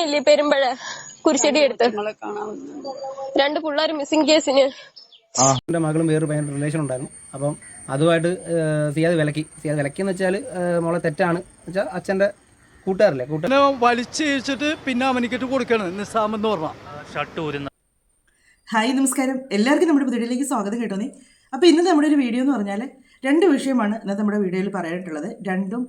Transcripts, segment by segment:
ഓർമ്മയില്ലേ പെരുമ്പഴ കുരിശടി എടുത്ത് രണ്ട് പിള്ളേർ മിസ്സിംഗ് കേസിന് എൻ്റെ മകളും വേറെ ഭയങ്കര റിലേഷൻ ഉണ്ടായിരുന്നു. അപ്പം അതുമായിട്ട് സിയാദ് വിലക്കിന്ന് വെച്ചാൽ മോളെ തെറ്റാണ് വെച്ചാൽ അച്ഛൻ്റെ കൂട്ടുകാരല്ലേ വലിച്ചിട്ട് പിന്നെ അവനിക്കിട്ട് കൊടുക്കണം നിസാമെന്ന് പറഞ്ഞ. ഹായ് നമസ്കാരം, എല്ലാവർക്കും നമ്മുടെ വീഡിയോയിലേക്ക് സ്വാഗതം കേട്ടോന്നേ. അപ്പോൾ ഇന്നത്തെ നമ്മുടെ ഒരു വീഡിയോ എന്ന് പറഞ്ഞാൽ രണ്ട് വിഷയമാണ് ഇന്നത്തെ നമ്മുടെ വീഡിയോയിൽ പറയാനായിട്ടുള്ളത്. രണ്ടും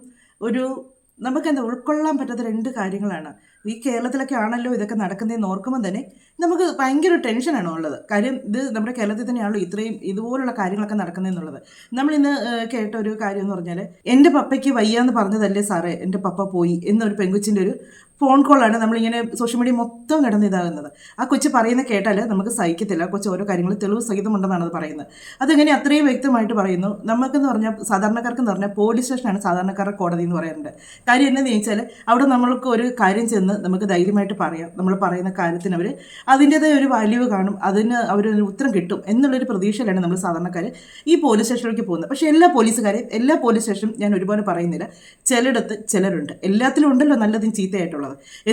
നമുക്കെന്താ ഉൾക്കൊള്ളാൻ പറ്റാത്ത രണ്ട് കാര്യങ്ങളാണ്. ഈ കേരളത്തിലൊക്കെ ആണല്ലോ ഇതൊക്കെ നടക്കുന്നതെന്ന് ഓർക്കുമ്പോൾ തന്നെ നമുക്ക് ഭയങ്കര ടെൻഷനാണ് ഉള്ളത്. കാര്യം ഇത് നമ്മുടെ കേരളത്തിൽ തന്നെയാണല്ലോ ഇത്രയും ഇതുപോലുള്ള കാര്യങ്ങളൊക്കെ നടക്കുന്നതെന്നുള്ളത്. നമ്മളിന്ന് കേട്ട ഒരു കാര്യം എന്ന് പറഞ്ഞാൽ, എൻ്റെ പപ്പയ്ക്ക് വയ്യാന്ന് പറഞ്ഞതല്ലേ സാറേ എൻ്റെ പപ്പ പോയി എന്നൊരു പെൺകൊച്ചിൻ്റെ ഒരു ഫോൺ കോളാണ് നമ്മളിങ്ങനെ സോഷ്യൽ മീഡിയ മൊത്തം കിടന്ന് ഇതാകുന്നത്. ആ കൊച്ചു പറയുന്ന കേട്ടാൽ നമുക്ക് സഹിക്കത്തില്ല. കൊച്ചു ഓരോ കാര്യങ്ങൾ തെളിവ് സഹിതമുണ്ടെന്നാണ് അത് പറയുന്നത്. അതെങ്ങനെ അത്രയും വ്യക്തമായിട്ട് പറയുന്നു. നമുക്കെന്ന് പറഞ്ഞാൽ സാധാരണക്കാർക്കെന്ന് പറഞ്ഞാൽ പോലീസ് സ്റ്റേഷനാണ് സാധാരണക്കാരുടെ കോടതി എന്ന് പറയുന്നത്. കാര്യം എന്താണെന്ന് ചോദിച്ചാൽ അവിടെ നമ്മൾക്ക് ഒരു കാര്യം ചെന്ന് നമുക്ക് ധൈര്യമായിട്ട് പറയാം. നമ്മൾ പറയുന്ന കാര്യത്തിന് അവർ അതിൻ്റേതായ ഒരു വാല്യൂ കാണും, അതിന് അവരൊരു ഉത്തരം കിട്ടും എന്നുള്ളൊരു പ്രതീക്ഷയിലാണ് നമ്മൾ സാധാരണക്കാർ ഈ പോലീസ് സ്റ്റേഷനിലേക്ക് പോകുന്നത്. പക്ഷേ എല്ലാ പോലീസുകാരെയും എല്ലാ പോലീസ് സ്റ്റേഷനും ഞാൻ ഒരുപോലെ പറയുന്നില്ല. ചിലയിടത്ത് ചിലരുണ്ട്, എല്ലാത്തിലും ഉണ്ടല്ലോ നല്ലതും ചീത്തയായിട്ടുള്ളത്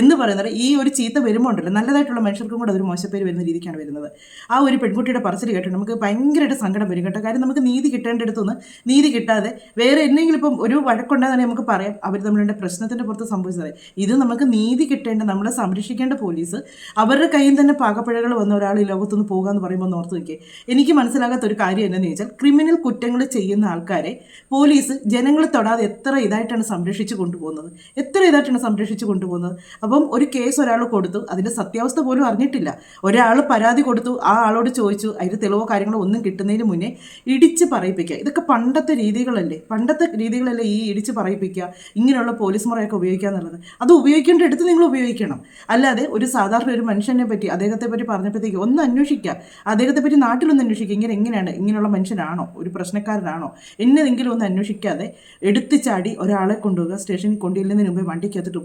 എന്ന് പറയുന്നത്. ഈ ഒരു ചീത്ത വരുമ്പോൾ ഉണ്ടല്ലോ നല്ലതായിട്ടുള്ള മനുഷ്യർക്കും കൂടെ അതൊരു മോശപ്പേര് വരുന്ന രീതിക്കാണ് വരുന്നത്. ആ ഒരു പെൺകുട്ടിയുടെ പറച്ചിൽ കേട്ട് നമുക്ക് ഭയങ്കരമായിട്ട് സങ്കടം വരും കേട്ടോ. കാര്യം നമുക്ക് നീതി കിട്ടേണ്ടടുത്തുനിന്ന് നീതി കിട്ടാതെ വേറെ എന്തെങ്കിലും ഇപ്പം ഒരു വഴക്കുണ്ടാകുന്ന നമുക്ക് പറയാം അവർ നമ്മളുടെ പ്രശ്നത്തിൻ്റെ പുറത്ത് സംഭവിച്ചത്. ഇത് നമുക്ക് നീതി കിട്ടേണ്ട, നമ്മളെ സംരക്ഷിക്കേണ്ട പോലീസ് അവരുടെ കയ്യിൽ തന്നെ പാകപ്പിഴകൾ വന്ന ഒരാൾ ഈ ലോകത്തുനിന്ന് പോകുക എന്ന് പറയുമ്പോൾ ഒന്ന് ഓർത്ത് വയ്ക്കുക. എനിക്ക് മനസ്സിലാകാത്ത ഒരു കാര്യം എന്താണെന്ന് ചോദിച്ചാൽ, ക്രിമിനൽ കുറ്റങ്ങൾ ചെയ്യുന്ന ആൾക്കാരെ പോലീസ് ജനങ്ങളെ തൊടാതെ എത്ര ഇതായിട്ടാണ് സംരക്ഷിച്ച് കൊണ്ടുപോകുന്നത്, എത്ര ഇതായിട്ടാണ് സംരക്ഷിച്ച് കൊണ്ടുപോകുന്നത്. അപ്പം ഒരു കേസ് ഒരാൾ കൊടുത്തു, അതിൻ്റെ സത്യാവസ്ഥ പോലും അറിഞ്ഞിട്ടില്ല. ഒരാൾ പരാതി കൊടുത്തു, ആ ആളോട് ചോദിച്ചു, അതിന് തെളിവോ കാര്യങ്ങളോ ഒന്നും കിട്ടുന്നതിന് മുന്നേ ഇടിച്ച് പറയിപ്പിക്കുക. ഇതൊക്കെ പണ്ടത്തെ രീതികളല്ലേ ഈ ഇടിച്ച് പറയിപ്പിക്കുക, ഇങ്ങനെയുള്ള പോലീസ് മുറയൊക്കെ ഉപയോഗിക്കുക എന്നുള്ളത്. അത് ഉപയോഗിക്കേണ്ട അടുത്ത് നിങ്ങൾ ഉപയോഗിക്കണം. അല്ലാതെ ഒരു സാധാരണ ഒരു മനുഷ്യനെ പറ്റി അദ്ദേഹത്തെ പറ്റി പറഞ്ഞപ്പോഴത്തേക്ക് ഒന്ന് അന്വേഷിക്കുക, അദ്ദേഹത്തെ പറ്റി നാട്ടിലൊന്ന് അന്വേഷിക്കുക. എങ്ങനെയാണ്, ഇങ്ങനെയുള്ള മനുഷ്യനാണോ, ഒരു പ്രശ്നക്കാരനാണോ എന്നതെങ്കിലും ഒന്ന് അന്വേഷിക്കാതെ എടുത്തു ചാടി ഒരാളെ കൊണ്ടുപോകുക, സ്റ്റേഷനിൽ കൊണ്ടുവരുന്നതിന് മുമ്പ് വണ്ടിക്കകത്തിട്ട്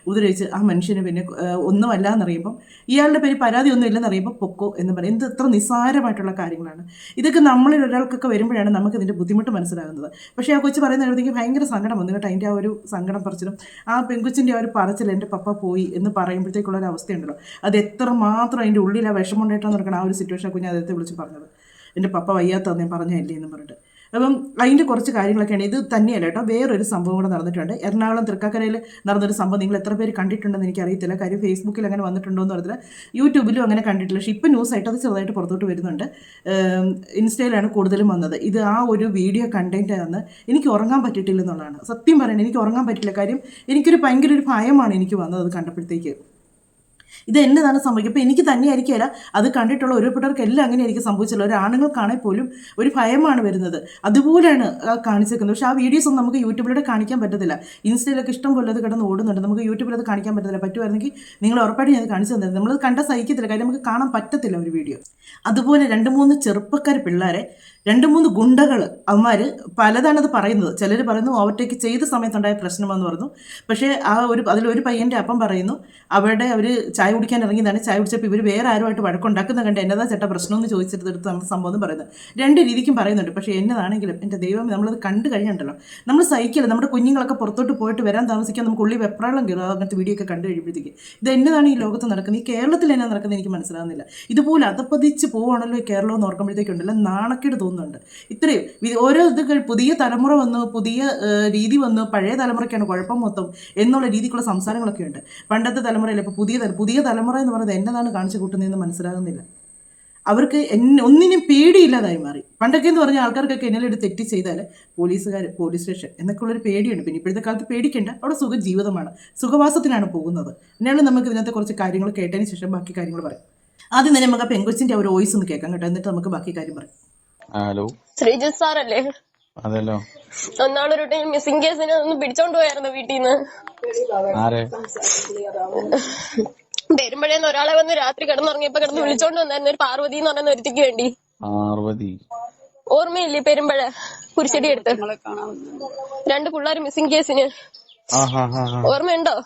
ഉപദ്രവിച്ച് ആ മനുഷ്യന് പിന്നെ ഒന്നുമല്ല എന്നറിയുമ്പം, ഇയാളുടെ പേര് പരാതി ഒന്നും ഇല്ലെന്നറിയുമ്പോൾ പൊക്കോ എന്ന് പറയും. എന്ത് എത്ര നിസ്സാരമായിട്ടുള്ള കാര്യങ്ങളാണ് ഇതൊക്കെ. നമ്മളിൽ ഒരാൾക്കൊക്കെ വരുമ്പോഴാണ് നമുക്ക് ഇതിൻ്റെ ബുദ്ധിമുട്ട് മനസ്സിലാകുന്നത്. പക്ഷേ ആ കൊച്ചു പറയുന്നതിനകത്തേക്ക് ഭയങ്കര സങ്കടം വന്നു കേട്ടോ. അതിൻ്റെ ആ ഒരു സങ്കടം പറച്ചിലും ആ പെൺകൊച്ചിൻ്റെ ആ ഒരു പറച്ചിൽ എൻ്റെ പപ്പ പോയി എന്ന് പറയുമ്പോഴത്തേക്കുള്ളൊരു അവസ്ഥയുണ്ടല്ലോ, അത് എത്രമാത്രം അതിൻ്റെ ഉള്ളിൽ ആ വിഷമമുണ്ടായിട്ടാന്ന് നടക്കണം. ആ ഒരു സിറ്റുവേഷൻ കുഞ്ഞ് അദ്ദേഹത്തെ വിളിച്ച് പറഞ്ഞത്, എൻ്റെ പപ്പ വയ്യാത്തന്ന് ഞാൻ പറഞ്ഞല്ലേ എന്ന് പറഞ്ഞിട്ട്. അപ്പം അതിൻ്റെ കുറച്ച് കാര്യങ്ങളൊക്കെയാണ്. ഇത് തന്നെയല്ല കേട്ടോ, വേറൊരു സംഭവം കൂടെ നടന്നിട്ടുണ്ട്. എറണാകുളം തൃക്കാക്കരയിൽ നടന്നൊരു സംഭവം നിങ്ങൾ എത്ര പേര് കണ്ടിട്ടുണ്ടെന്ന് എനിക്കറിയത്തില്ല. കാര്യം ഫേസ്ബുക്കിൽ അങ്ങനെ വന്നിട്ടുണ്ടോ എന്ന് പറഞ്ഞില്ല, യൂട്യൂബിലും അങ്ങനെ കണ്ടിട്ടില്ല. പക്ഷേ ഇപ്പം ന്യൂസായിട്ട് അത് ചെറുതായിട്ട് പുറത്തോട്ട് വരുന്നുണ്ട്. ഇൻസ്റ്റയിലാണ് കൂടുതലും വന്നത്. ഇത് ആ ഒരു വീഡിയോ കണ്ടന്റ് ആണ്. എനിക്ക് ഉറങ്ങാൻ പറ്റിയിട്ടില്ലെന്നുള്ളതാണ് സത്യം പറയുന്നത്. എനിക്ക് ഉറങ്ങാൻ പറ്റില്ല. കാര്യം എനിക്കൊരു ഭയങ്കര ഒരു ഭയമാണ് എനിക്ക് വന്നത് അത് കണ്ടപ്പോഴത്തേക്ക്. ഇത് എന്നതാണ് സംഭവിക്കുക. ഇപ്പോൾ എനിക്ക് തന്നെയായിരിക്കില്ല, അത് കണ്ടിട്ടുള്ള ഒരുപാടർക്ക് എല്ലാം അങ്ങനെയായിരിക്കും സംഭവിച്ചല്ലോ. ഒരു ആണുങ്ങൾക്കാണെങ്കിൽ പോലും ഒരു ഭയമാണ് വരുന്നത്. അതുപോലെയാണ് കാണിച്ചേക്കുന്നത്. പക്ഷേ ആ വീഡിയോസ് ഒന്നും നമുക്ക് യൂട്യൂബിലൂടെ കാണിക്കാൻ പറ്റത്തില്ല. ഇൻസ്റ്റയിലൊക്കെ ഇഷ്ടം പോലെ അത് കിടന്ന് ഓടുന്നുണ്ട്. നമുക്ക് യൂട്യൂബിൽ അത് കാണിക്കാൻ പറ്റത്തില്ല. പറ്റുമായിരുന്നെങ്കിൽ നിങ്ങൾ ഉറപ്പായിട്ട് ഞാൻ അത് കാണിച്ചു തന്നിരുന്നു. നമ്മളത് കണ്ടാൽ സഹിക്കത്തില്ല. കാര്യം നമുക്ക് കാണാൻ പറ്റത്തില്ല ഒരു വീഡിയോ. അതുപോലെ 2-3 ചെറുപ്പക്കാർ പിള്ളേരെ 2-3 ഗുണ്ടകൾ അവന്മാർ പലതാണത് പറയുന്നത്. ചിലർ പറയുന്നു ഓവർടേക്ക് ചെയ്ത സമയത്തുണ്ടായ പ്രശ്നമെന്ന് പറഞ്ഞു. പക്ഷേ അതിലൊരു പയ്യൻ്റെ അപ്പം പറയുന്നു അവർ ചായ കുടിക്കാൻ ഇറങ്ങിയതാണ്. ചായ കുടിച്ചപ്പോൾ ഇവർ വേറെ ആരുമായിട്ട് വഴക്കുണ്ടാക്കുന്ന കണ്ട് എന്നതാ ചേട്ടാ പ്രശ്നമെന്ന് ചോദിച്ചെടുത്ത് നമ്മൾ സംഭവം എന്ന് പറയുന്നത്. രണ്ട് രീതിക്കും പറയുന്നുണ്ട്. പക്ഷേ എന്നതാണെങ്കിലും എൻ്റെ ദൈവം നമ്മളത് കണ്ടു കഴിഞ്ഞിട്ടുണ്ടല്ലോ നമ്മൾ സഹിക്കില്ല. നമ്മുടെ കുഞ്ഞുങ്ങളൊക്കെ പുറത്തോട്ട് പോയിട്ട് വരാൻ താമസിക്കാൻ നമുക്ക് ഉള്ളിൽ വെപ്രാളം കയറുക അങ്ങനത്തെ വീഡിയോ ഒക്കെ കണ്ടു കഴിയുമ്പോഴത്തേക്ക്. ഇത് എന്നതാണ് ഈ ലോകത്ത് നടക്കുന്നത്, ഈ കേരളത്തിൽ എന്നാ നടക്കുന്നത് എനിക്ക് മനസ്സിലാകുന്നില്ല. ഇതുപോലെ അധപ്പതിച്ച് പോവുകയാണല്ലോ ഈ കേരളം എന്ന് ഓർക്കുമ്പോഴത്തേക്കുണ്ടല്ലോ നാണക്കേട് തോന്നുന്നുണ്ട്. ഇത്രയും ഓരോ ഇത് പുതിയ തലമുറ വന്നു, പുതിയ രീതി വന്നു, പഴയ തലമുറയ്ക്കാണ് കുഴപ്പം മൊത്തം എന്നുള്ള രീതിക്കുള്ള സംസാരങ്ങളൊക്കെ ഉണ്ട്. പണ്ടത്തെ തലമുറയിൽ ഇപ്പോൾ പുതിയ തലമുറ എന്ന് പറയുന്നത് എന്നതാണ് കാണിച്ചു കൂട്ടുന്നതെന്ന് മനസ്സിലാകുന്നില്ല. അവർക്ക് ഒന്നിനും പേടിയില്ലാതായി മാറി. പണ്ടൊക്കെ എന്ന് പറഞ്ഞാൽ ആൾക്കാർക്കൊക്കെ എന്തെങ്കിലും തെറ്റി ചെയ്താൽ പോലീസുകാർ, പോലീസ് സ്റ്റേഷൻ എന്നൊക്കെ ഉള്ളൊരു പേടിയുണ്ട്. പിന്നെ ഇപ്പോഴത്തെ കാലത്ത് പേടിക്കേണ്ട, അവിടെ സുഖജീവിതമാണ്, സുഖവാസത്തിനാണ് പോകുന്നത്. എന്നാലും നമുക്ക് ഇതിനകത്ത് കുറച്ച് കാര്യങ്ങൾ കേട്ടതിന് ശേഷം ബാക്കി കാര്യങ്ങൾ പറയാം. ആദ്യം തന്നെ നമുക്ക് ആ പെൺകൊച്ചിൻ്റെ ഒരു വോയിസ് ഒന്ന് കേൾക്കാം കേട്ടോ, എന്നിട്ട് നമുക്ക് ബാക്കി കാര്യം പറയാം. ഹലോ, ശ്രീജിത്ത് സാറല്ലേ? അതല്ലോ. ഒന്നാളൊരു ടൈം മിസ്സിംഗ് കേസിന് ഒന്ന് പിടിച്ചോണ്ട് പോയായിരുന്നു വീട്ടിൽ നിന്ന്. ആരെ? പെരുമ്പഴേന്ന് ഒരാളെ വന്ന് രാത്രി കിടന്നുറങ്ങിയപ്പോ കിടന്ന് വിളിച്ചോണ്ട് വന്നായിരുന്നു, ഒരു പാർവതി എന്ന് പറയുന്ന ഒരുത്തിക്ക് വേണ്ടി. പാർവതി ഓർമ്മയില്ലേ പെരുമ്പഴ കുരിശടി എടുത്ത് രണ്ട് പിള്ളേർ മിസ്സിംഗ് കേസിന്? ഓർമ്മയുണ്ടോ?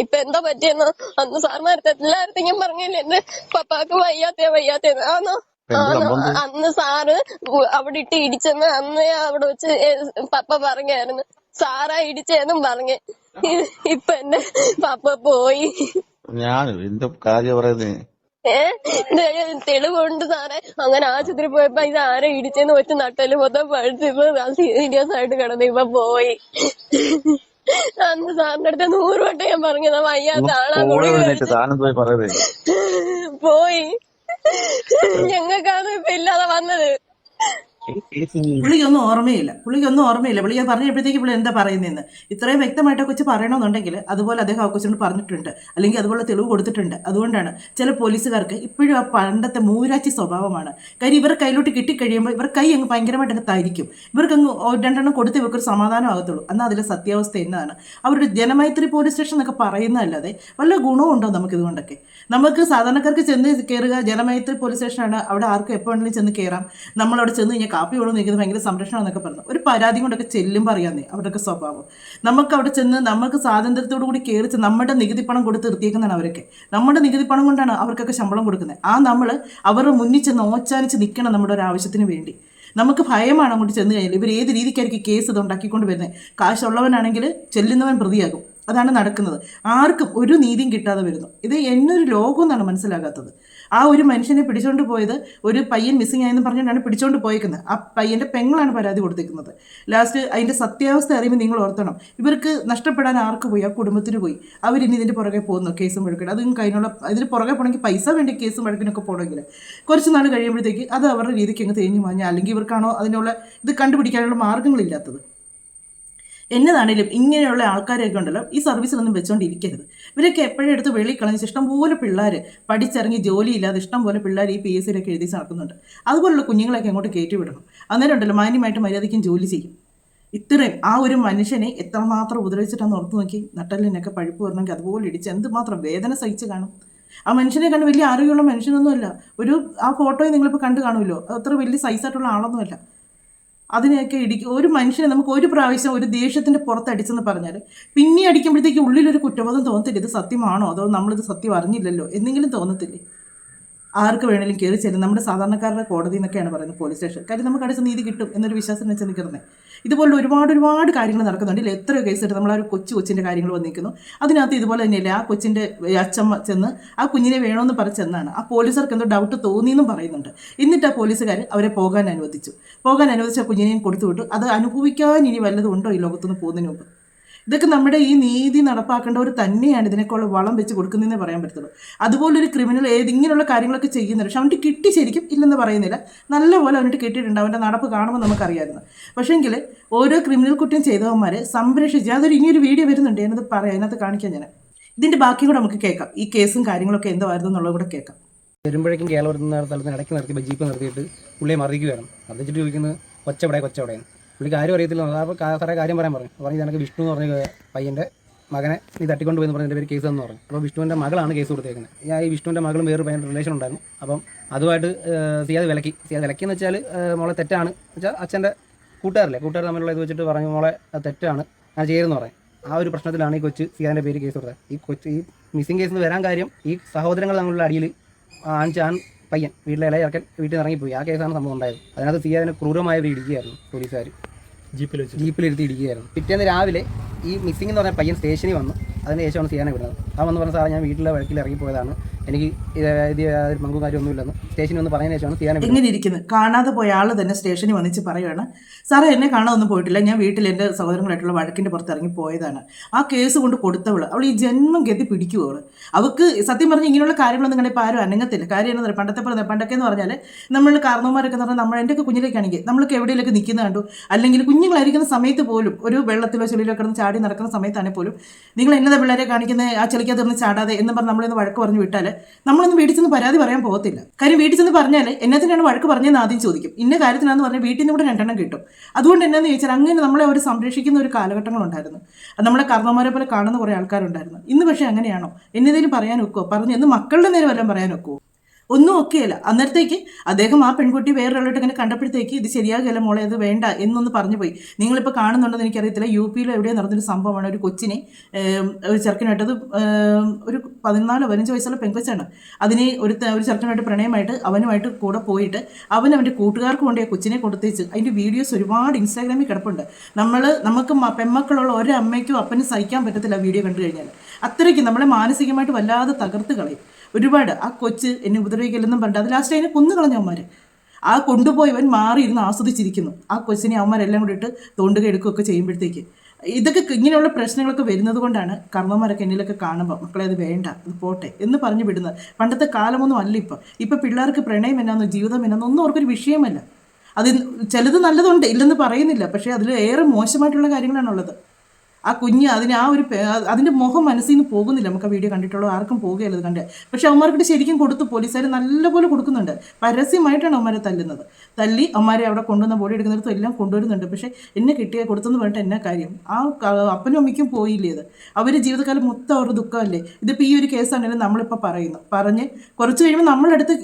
ഇപ്പൊ എന്താ പറ്റിയെന്ന് അന്ന് സാറിനടുത്ത് എല്ലായിടത്തേക്കും പറഞ്ഞില്ലേ എന്റെ പപ്പാക്ക് വയ്യാത്തേന്ന്. ആന്നോ? അന്ന് സാറ് അവിടെ ഇട്ട് ഇടിച്ചെന്ന് അന്ന് അവിടെ വെച്ച് പപ്പ പറഞ്ഞായിരുന്നു. സാറാ ഇടിച്ചെന്നും പറഞ്ഞ് ഇപ്പൊ എന്റെ പപ്പ പോയി. ഞാൻ എന്ത് കാര്യം പറയുന്നത്? തെളിവുണ്ട് സാറേ. അങ്ങനെ ആശുപത്രി പോയപ്പോ ഇത് ആരെ ഇടിച്ചെന്ന് വെച്ച് നട്ടല് മൊത്തം പഴുത്ത് സീരിയസ് ആയിട്ട് കിടന്ന് ഇപ്പൊ പോയി. അന്ന് സാറിന്റെ അടുത്ത് 100 വട്ടം ഞാൻ പറഞ്ഞതാ വയ്യാത്ത ആളാ പോയി. ഞങ്ങൾക്കാണ് ഇപ്പൊ ഇല്ലാതെ വന്നത്. പുള്ളിക്കൊന്നും ഓർമ്മയില്ല. പുള്ളി ഞാൻ പറഞ്ഞപ്പോഴത്തേക്ക് പുള്ളി എന്താ പറയുന്നതെന്ന് ഇത്രയും വ്യക്തമായിട്ട് കൊച്ചു പറയണമെന്നുണ്ടെങ്കിൽ അതുപോലെ അദ്ദേഹം ആ കൊച്ചിനോട് പറഞ്ഞിട്ടുണ്ട്, അല്ലെങ്കിൽ അതുപോലെ തെളിവ് കൊടുത്തിട്ടുണ്ട്. അതുകൊണ്ടാണ് ചില പോലീസുകാർക്ക് ഇപ്പോഴും ആ പണ്ടത്തെ മൂരാച്ചി സ്വഭാവമാണ്. കാര്യം ഇവരുടെ കയ്യിലോട്ട് കിട്ടിക്കഴിയുമ്പോൾ ഇവർ കൈ അങ്ങ് ഭയങ്കരമായിട്ട് അങ്ങ് തരിക്കും. ഇവർക്കങ്ങ് 2 കൊടുത്ത് ഇവർക്കൊരു സമാധാനം ആകത്തുള്ളൂ. എന്നാൽ അതിലെ സത്യാവസ്ഥ എന്നതാണ്. അവരുടെ ജനമൈത്രി പോലീസ് സ്റ്റേഷൻ എന്നൊക്കെ പറയുന്നതല്ലാതെ വല്ല ഗുണമുണ്ടോ നമുക്കിതുകൊണ്ടൊക്കെ? നമുക്ക് സാധാരണക്കാർക്ക് ചെന്ന് കയറുക, ജനമൈത്രി പോലീസ് സ്റ്റേഷനാണ്, അവിടെ ആർക്കും എപ്പോൾ വേണമെങ്കിലും ചെന്ന് കയറാം. നമ്മളവിടെ ചെന്ന് കഴിഞ്ഞാൽ കാപ്പി വേണമെന്ന് നിൽക്കുന്നത് ഭയങ്കര സംരക്ഷണം എന്നൊക്കെ പറഞ്ഞു ഒരു പരാതി കൊണ്ടൊക്കെ ചെല്ലുമ്പോൾ അറിയാന്നേ അവരുടെയൊക്കെ സ്വഭാവം. നമുക്ക് അവിടെ ചെന്ന് നമുക്ക് സ്വാതന്ത്ര്യത്തോടു കൂടി കയറിച്ച് നമ്മുടെ നികുതി പണം കൊടുത്ത് നിർത്തിയേക്കുന്നതാണ് അവരൊക്കെ. നമ്മുടെ നികുതി പണം കൊണ്ടാണ് അവർക്കൊക്കെ ശമ്പളം കൊടുക്കുന്നത്. നമ്മൾ അവരുടെ മുന്നിൽ ചെന്ന് ഓച്ചാനിച്ച് നിൽക്കണം നമ്മുടെ ഒരു ആവശ്യത്തിന് വേണ്ടി. നമുക്ക് ഭയമാണ് അങ്ങോട്ട് ചെന്ന് കഴിഞ്ഞാൽ ഇവർ ഏത് രീതിക്കായിരിക്കും കേസ് ഇത് ഉണ്ടാക്കിക്കൊണ്ട് വരുന്നത്. കാശുള്ളവനാണെങ്കിൽ ചെല്ലുന്നവൻ പ്രതിയാകും. അതാണ് നടക്കുന്നത്. ആർക്കും ഒരു നീതിയും കിട്ടാതെ വരുന്നു. ഇത് എന്നൊരു ലോകം എന്നാണ് മനസ്സിലാകാത്തത്. ആ ഒരു മനുഷ്യനെ പിടിച്ചുകൊണ്ട് പോയത് ഒരു പയ്യൻ മിസ്സിംഗ് ആയെന്ന് പറഞ്ഞുകൊണ്ടാണ് പിടിച്ചുകൊണ്ട് പോയേക്കുന്നത്. ആ പയ്യൻ്റെ പെങ്ങളാണ് പരാതി കൊടുത്തേക്കുന്നത്. ലാസ്റ്റ് അതിൻ്റെ സത്യാവസ്ഥ അറിയുമ്പോൾ നിങ്ങൾ ഓർത്തണം, ഇവർക്ക് നഷ്ടപ്പെടാൻ ആർക്ക് പോയി? ആ കുടുംബത്തിന് പോയി. അവരിനി ഇതിൻ്റെ പുറകെ പോകുന്നു, കേസും വഴക്കിട്ട്. അതും കഴിഞ്ഞുള്ള ഇതിന് പുറകെ പോകണമെങ്കിൽ പൈസ വേണ്ടി കേസും വഴക്കിനൊക്കെ പോകണമെങ്കിൽ കുറച്ച് നാൾ കഴിയുമ്പോഴത്തേക്ക് അത് അവരുടെ രീതിക്ക് അങ്ങ് തേഞ്ഞു മാഞ്ഞാൽ, അല്ലെങ്കിൽ ഇവർക്കാണോ അതിനുള്ള ഇത് കണ്ടുപിടിക്കാനുള്ള മാർഗ്ഗങ്ങളില്ലാത്തത്. എന്നതാണേലും ഇങ്ങനെയുള്ള ആൾക്കാരെയൊക്കെ ഉണ്ടല്ലോ ഈ സർവീസിലൊന്നും വെച്ചുകൊണ്ടിരിക്കരുത്. ഇവരൊക്കെ എപ്പോഴും എടുത്ത് വെളിയിൽ കളഞ്ഞ് ഇഷ്ടംപോലെ പിള്ളേർ പഠിച്ചിറങ്ങി ജോലിയില്ലാതെ ഇഷ്ടംപോലെ പിള്ളേർ ഈ PSCയിലൊക്കെ എഴുതി നടക്കുന്നുണ്ട്. അതുപോലുള്ള കുഞ്ഞുങ്ങളെയൊക്കെ അങ്ങോട്ട് കയറ്റി വിടണം. അന്നേരം ഉണ്ടല്ലോ മാന്യമായിട്ട് മര്യാദയ്ക്കും ജോലി ചെയ്യും. ഇത്രയും ആ ഒരു മനുഷ്യനെ എത്രമാത്രം ഉപദ്രവിച്ചിട്ടാന്ന് ഓർത്ത് നോക്കി. നട്ടലിനൊക്കെ പഴുപ്പ് വരണമെങ്കിൽ അതുപോലെ ഇടിച്ച് എന്തുമാത്രം വേദന സഹിച്ച് കാണും. ആ മനുഷ്യനെ കണ്ട് വലിയ ആരോഗ്യമുള്ള മനുഷ്യനൊന്നുമല്ല. ആ ഫോട്ടോയെ നിങ്ങളിപ്പോൾ കണ്ടു കാണുമല്ലോ, അത്ര വലിയ സൈസായിട്ടുള്ള ആളൊന്നുമല്ല. അതിനെയൊക്കെ ഒരു മനുഷ്യനെ നമുക്ക് ഒരു പ്രാവശ്യം ഒരു ദേഷ്യത്തിൻ്റെ പുറത്തടിച്ചെന്ന് പറഞ്ഞാൽ പിന്നെ അടിക്കുമ്പോഴത്തേക്ക് ഉള്ളിലൊരു കുറ്റബോധം തോന്നത്തില്ല. ഇത് സത്യമാണോ അതോ നമ്മളിത് സത്യം അറിഞ്ഞില്ലല്ലോ എന്നെങ്കിലും തോന്നത്തില്ലേ? ആർക്ക് വേണമെങ്കിലും കയറി ചെല്ലും. നമ്മുടെ സാധാരണക്കാരുടെ കോടതി എന്നൊക്കെയാണ് പറയുന്നത് പോലീസ് സ്റ്റേഷൻ. കാര്യം നമുക്ക് അടിച്ച നീതി കിട്ടും എന്നൊരു വിശ്വാസം വെച്ച് നിൽക്കുന്നത്. ഇതുപോലെ ഒരുപാട് കാര്യങ്ങൾ നടക്കുന്നുണ്ട്. ഇതിൽ എത്രയോ കേസെടുത്ത് നമ്മൾ ആ ഒരു കൊച്ചിൻ്റെ കാര്യങ്ങൾ വന്നിരിക്കുന്നു. അതിനകത്ത് ഇതുപോലെ തന്നെയല്ലേ ആ കൊച്ചിൻ്റെ അച്ഛമ്മ ചെന്ന് ആ കുഞ്ഞിനെ വേണമെന്ന് പറഞ്ഞെന്നാണ് ആ പോലീസുകാർക്ക് എന്തോ ഡൗട്ട് തോന്നിയെന്നും പറയുന്നുണ്ട്. എന്നിട്ട് ആ പോലീസുകാർ അവരെ പോകാൻ അനുവദിച്ച ആ കുഞ്ഞിനെയും കൊടുത്തു വിട്ടു. അത് അനുഭവിക്കാൻ ഇനി വല്ലതും ഉണ്ടോ ഈ ലോകത്തുനിന്ന് പോകുന്നതിന് മുമ്പ്? ഇതൊക്കെ നമ്മുടെ ഈ നീതി നടപ്പാക്കേണ്ടവർ തന്നെയാണ് ഇതിനേക്കുള്ള വളം വെച്ച് കൊടുക്കുന്നതെന്നേ പറയാൻ പറ്റത്തുള്ളൂ. അതുപോലൊരു ക്രിമിനൽ ഇങ്ങനെയുള്ള കാര്യങ്ങളൊക്കെ ചെയ്യുന്നുണ്ട്. പക്ഷെ അവൻ്റെ കിട്ടി ശരിക്കും ഇല്ലെന്ന് പറയുന്നില്ല, നല്ലപോലെ അവൻ്റെ കിട്ടിയിട്ടുണ്ട്. അവൻ്റെ നടപ്പ് കാണുമ്പോൾ നമുക്കറിയാമായിരുന്നു. പക്ഷേങ്കിൽ ഓരോ ക്രിമിനൽ കുറ്റം ചെയ്തവന്മാരെ സംരക്ഷിച്ച് ഇനിയൊരു വീഡിയോ വരുന്നുണ്ട്, ഞാനത് പറയാം, അതിനകത്ത് കാണിക്കാൻ ഞാൻ. ഇതിൻ്റെ ബാക്കി കൂടെ നമുക്ക് കേൾക്കാം. ഈ കേസും കാര്യങ്ങളൊക്കെ എന്തായിരുന്നു എന്നുള്ളത് കൂടെ കേൾക്കാം. വരുമ്പോഴേക്കും കേരള സ്ഥലത്തിന് ഇടയ്ക്ക് നിർത്തി ജീപ്പ് നിർത്തിയിട്ട് പുള്ളിയെ മറിയിക്കുകയാണ്. മറിച്ചിട്ട് ചോദിക്കുന്നത് കൊച്ചവിടെയാണ്. പുള്ളിക്ക് ആരും അറിയത്തില്ല. അപ്പോൾ സാറേ കാര്യം പറഞ്ഞു എനിക്ക് വിഷ്ണു എന്ന് പറഞ്ഞ പയ്യൻ്റെ മകനെ നീ തട്ടിക്കൊണ്ട് പോയെന്ന് പറഞ്ഞ എൻ്റെ പേര് കേസ് എന്ന് പറഞ്ഞു. അപ്പോൾ വിഷ്ണുവിൻ്റെ മകളാണ് കേസ് കൊടുത്തേക്കുന്നത്. ഈ വിഷ്ണുവിൻ്റെ മകളും വേറൊരു പയ്യൻ്റെ റിലേഷൻ ഉണ്ടായിരുന്നു. അപ്പം അതുമായിട്ട് സിയാദ് വിലക്കിയെന്ന് വെച്ചാൽ മോളെ തെറ്റാണ് വെച്ചാൽ അച്ഛൻ്റെ കൂട്ടുകാർ തമ്മിലുള്ള ഇത് വെച്ചിട്ട് പറഞ്ഞു മോളെ അത് തെറ്റാണ് ഞാൻ ചെയ്തെന്ന് പറയും. ആ ഒരു പ്രശ്നത്തിലാണ് ഈ കൊച്ച് സിയാദിൻ്റെ പേര് കേസ് കൊടുത്തത്. ഈ മിസ്സിംഗ് കേസിൽ വരാൻ കാര്യം ഈ സഹോദരങ്ങൾ തമ്മിലുള്ള അടിയിൽ പയ്യൻ വീട്ടിലെ ഇളയർക്കൻ വീട്ടിൽ നിന്ന് ഇറങ്ങിപ്പോയി. ആ കേസാണ് സംഭവം ഉണ്ടായത്. അതിനകത്ത് സിയാദിനെ ക്രൂരമായ ഒരു ഇടിക്കുകയായിരുന്നു പോലീസുകാർ. ജീപ്പിലിരുത്തി ഇടിക്കുകയായിരുന്നു. പിറ്റേന്ന് രാവിലെ ഈ മിസ്സിംഗ് എന്ന് പറഞ്ഞ പയ്യൻ സ്റ്റേഷനിൽ വന്നു. അതിന് ശേഷമാണ് സിയാനെ വിടുന്നത്. വന്ന് പറഞ്ഞ സാറേ ഞാൻ വീട്ടിലെ വഴക്കിൽ ഇറങ്ങിപ്പോയതാണ്, എനിക്ക് ഇത് പങ്കും കാര്യമൊന്നുമില്ലെന്ന് സ്റ്റേഷനിൽ വന്ന് പറഞ്ഞതിന് ശേഷമാണ് സിയാനെ വിടുന്നത്. ഇങ്ങനെ ഇരിക്കുന്നത് കാണാതെ പോയ ആൾ തന്നെ സ്റ്റേഷനിൽ വന്നിച്ച് പറയുകയാണ്, സാറേ എന്നെ കാണാനൊന്നും പോയിട്ടില്ല, ഞാൻ വീട്ടിൽ എൻ്റെ സഹോദരങ്ങളായിട്ടുള്ള വഴക്കിൻ്റെ പുറത്ത് ഇറങ്ങി പോയതാണ്. ആ കേസ് കൊണ്ട് അവൾ ഈ ജന്മം ഗതി പിടിക്കുവോ? അവൾക്ക് സത്യം പറഞ്ഞാൽ ഇങ്ങനെയുള്ള കാര്യങ്ങളൊന്നും കണ്ടിപ്പോൾ ആരും അനങ്ങത്തില്ല. കാര്യം എന്ന് പറഞ്ഞാൽ പണ്ടൊക്കെ എന്ന് പറഞ്ഞാൽ നമ്മൾ കാരണവന്മാരൊക്കെ എന്ന് പറഞ്ഞാൽ നമ്മൾ എൻ്റെയൊക്കെ കുഞ്ഞിലേക്കാണെങ്കിൽ നമ്മളൊക്കെ എവിടെയൊക്കെ നിൽക്കുന്ന കണ്ടു, അല്ലെങ്കിൽ കുഞ്ഞുങ്ങളായിരിക്കുന്ന സമയത്ത് പോലും ഒരു വെള്ളത്തിലോ ചെളിയിലോ കിടന്ന് ചാടി നടക്കുന്ന സമയത്താണെങ്കിൽ പോലും നിങ്ങൾ എന്നതാ പിള്ളേരെ കാണിക്കുന്നത്, ആ ചെളിക്കകത്ത് നിന്ന് ചാടാതെ എന്ന് പറഞ്ഞ് നമ്മളിന്ന് വഴക്ക് പറഞ്ഞു വിട്ടാൽ നമ്മളൊന്നും വീട്ടിൽ ചെന്ന് പരാതി പറയാൻ പോകത്തില്ല. കാര്യം വീട്ടിൽ ചെന്ന് പറഞ്ഞാൽ എന്നതിനാണ് വഴക്ക് പറഞ്ഞതെന്ന് ആദ്യം ചോദിക്കും. ഇന്ന കാര്യത്തിനാന്ന് പറഞ്ഞാൽ വീട്ടിൽ നിന്ന് കൂടെ 2 എണ്ണം കിട്ടും. അതുകൊണ്ട് എന്നാന്ന് ചോദിച്ചാൽ അങ്ങനെ നമ്മളെ അവർ സംരക്ഷിക്കുന്ന ഒരു കാലഘട്ടങ്ങളുണ്ടായിരുന്നു. നമ്മളെ കാരണവന്മാരെ പോലെ കാണുന്ന കുറേ ആൾക്കാരുണ്ടായിരുന്നു. ഇന്ന് പക്ഷേ അങ്ങനെയാണോ? എന്നേലും പറയാൻ ഒക്കുമോ? എന്ന് മക്കളുടെ നേരെ വല്ലതും പറയാൻ ഒക്കുമോ? ഒന്നും ഒക്കെയല്ല. അന്നേരത്തേക്ക് അദ്ദേഹം ആ പെൺകുട്ടി വേറൊരാളായിട്ട് ഇങ്ങനെ കണ്ടപ്പോഴത്തേക്ക് ഇത് ശരിയാകില്ല മോളെ, അത് വേണ്ട എന്നൊന്ന് പറഞ്ഞു പോയി. നിങ്ങളിപ്പോൾ കാണുന്നുണ്ടെന്ന് എനിക്കറിയത്തില്ല, UP-യിൽ എവിടെയോ നടന്നൊരു സംഭവമാണ്. ഒരു കൊച്ചിനെ ഒരു ചെറുക്കനായിട്ടത് ഒരു 14-15 വയസ്സുള്ള പെൺകൊച്ചാണ്. അതിനെ ഒരു ചെറുക്കനായിട്ട് പ്രണയമായിട്ട് അവനുമായിട്ട് കൂടെ പോയിട്ട് അവൻ്റെ കൂട്ടുകാർക്ക് കൊണ്ട് ആ കൊച്ചിനെ കൊടുത്തേച്ച് അതിൻ്റെ വീഡിയോസ് ഒരുപാട് ഇൻസ്റ്റാഗ്രാമിൽ കിടപ്പുണ്ട്. നമുക്ക് പെൺമക്കളുള്ള ഒരമ്മയ്ക്കും അപ്പനും സഹിക്കാൻ പറ്റത്തില്ല വീഡിയോ കണ്ടു കഴിഞ്ഞാൽ. അത്രയ്ക്ക് നമ്മളെ മാനസികമായിട്ട് വല്ലാതെ തകർത്ത് കളയും. ഒരുപാട് ആ കൊച്ച് എന്നെ ഉപദ്രവിക്കില്ലെന്നും പറഞ്ഞിട്ട് അത് ലാസ്റ്റ് അതിനെ കൊന്നുകളഞ്ഞ അവന്മാർ. ആ കൊണ്ടുപോയവൻ മാറിയിരുന്ന് ആസ്വദിച്ചിരിക്കുന്നു. ആ കൊച്ചിനെ അവന്മാരെല്ലാം കൂടി ഇട്ട് തോണ്ടുക എടുക്കുകയൊക്കെ ചെയ്യുമ്പോഴത്തേക്ക് ഇതൊക്കെ ഇങ്ങനെയുള്ള പ്രശ്നങ്ങളൊക്കെ വരുന്നത് കൊണ്ടാണ് കർമ്മമാരൊക്കെ എന്നിലൊക്കെ കാണുമ്പോൾ മക്കളെ അത് വേണ്ട, അത് പോട്ടെ എന്ന് പറഞ്ഞു വിടുന്നത്. പണ്ടത്തെ കാലമൊന്നും അല്ല ഇപ്പം പിള്ളേർക്ക് പ്രണയം എന്നാന്നോ ജീവിതം എന്നാന്നോ ഒന്നും അവർക്കൊരു വിഷയമല്ല. അത് ചിലത് നല്ലതുണ്ട്, ഇല്ലെന്ന് പറയുന്നില്ല, പക്ഷേ അതിൽ ഏറെ മോശമായിട്ടുള്ള കാര്യങ്ങളാണുള്ളത്. ആ കുഞ്ഞ് അതിൻ്റെ മുഖം മനസ്സിൽ നിന്ന് പോകുന്നില്ല. നമുക്ക് ആ വീഡിയോ കണ്ടിട്ടുള്ളൂ, ആർക്കും പോകുകയല്ല അത് കണ്ടേ. പക്ഷെ അവന്മാർക്കിട്ട് ശരിക്കും കൊടുത്തു, പോലീസുകാർ നല്ലപോലെ കൊടുക്കുന്നുണ്ട്. പരസ്യമായിട്ടാണ് അവന്മാരെ തല്ലി അവന്മാരെ അവിടെ കൊണ്ടുവന്ന ബോഡി എടുക്കുന്നിടത്തും എല്ലാം കൊണ്ടുവരുന്നുണ്ട്. പക്ഷേ എന്നെ കൊടുത്തെന്ന് പറഞ്ഞിട്ട് എന്നാ കാര്യം? ആ അപ്പനും അമ്മയ്ക്കും പോയില്ലേ അത്? അവർ ജീവിതകാലം മൊത്തം അവരുടെ ദുഃഖമല്ലേ. ഇതിപ്പോൾ ഈ ഒരു കേസാണെങ്കിലും നമ്മളിപ്പോൾ പറഞ്ഞ് കുറച്ച് കഴിയുമ്പോൾ നമ്മളടുത്ത്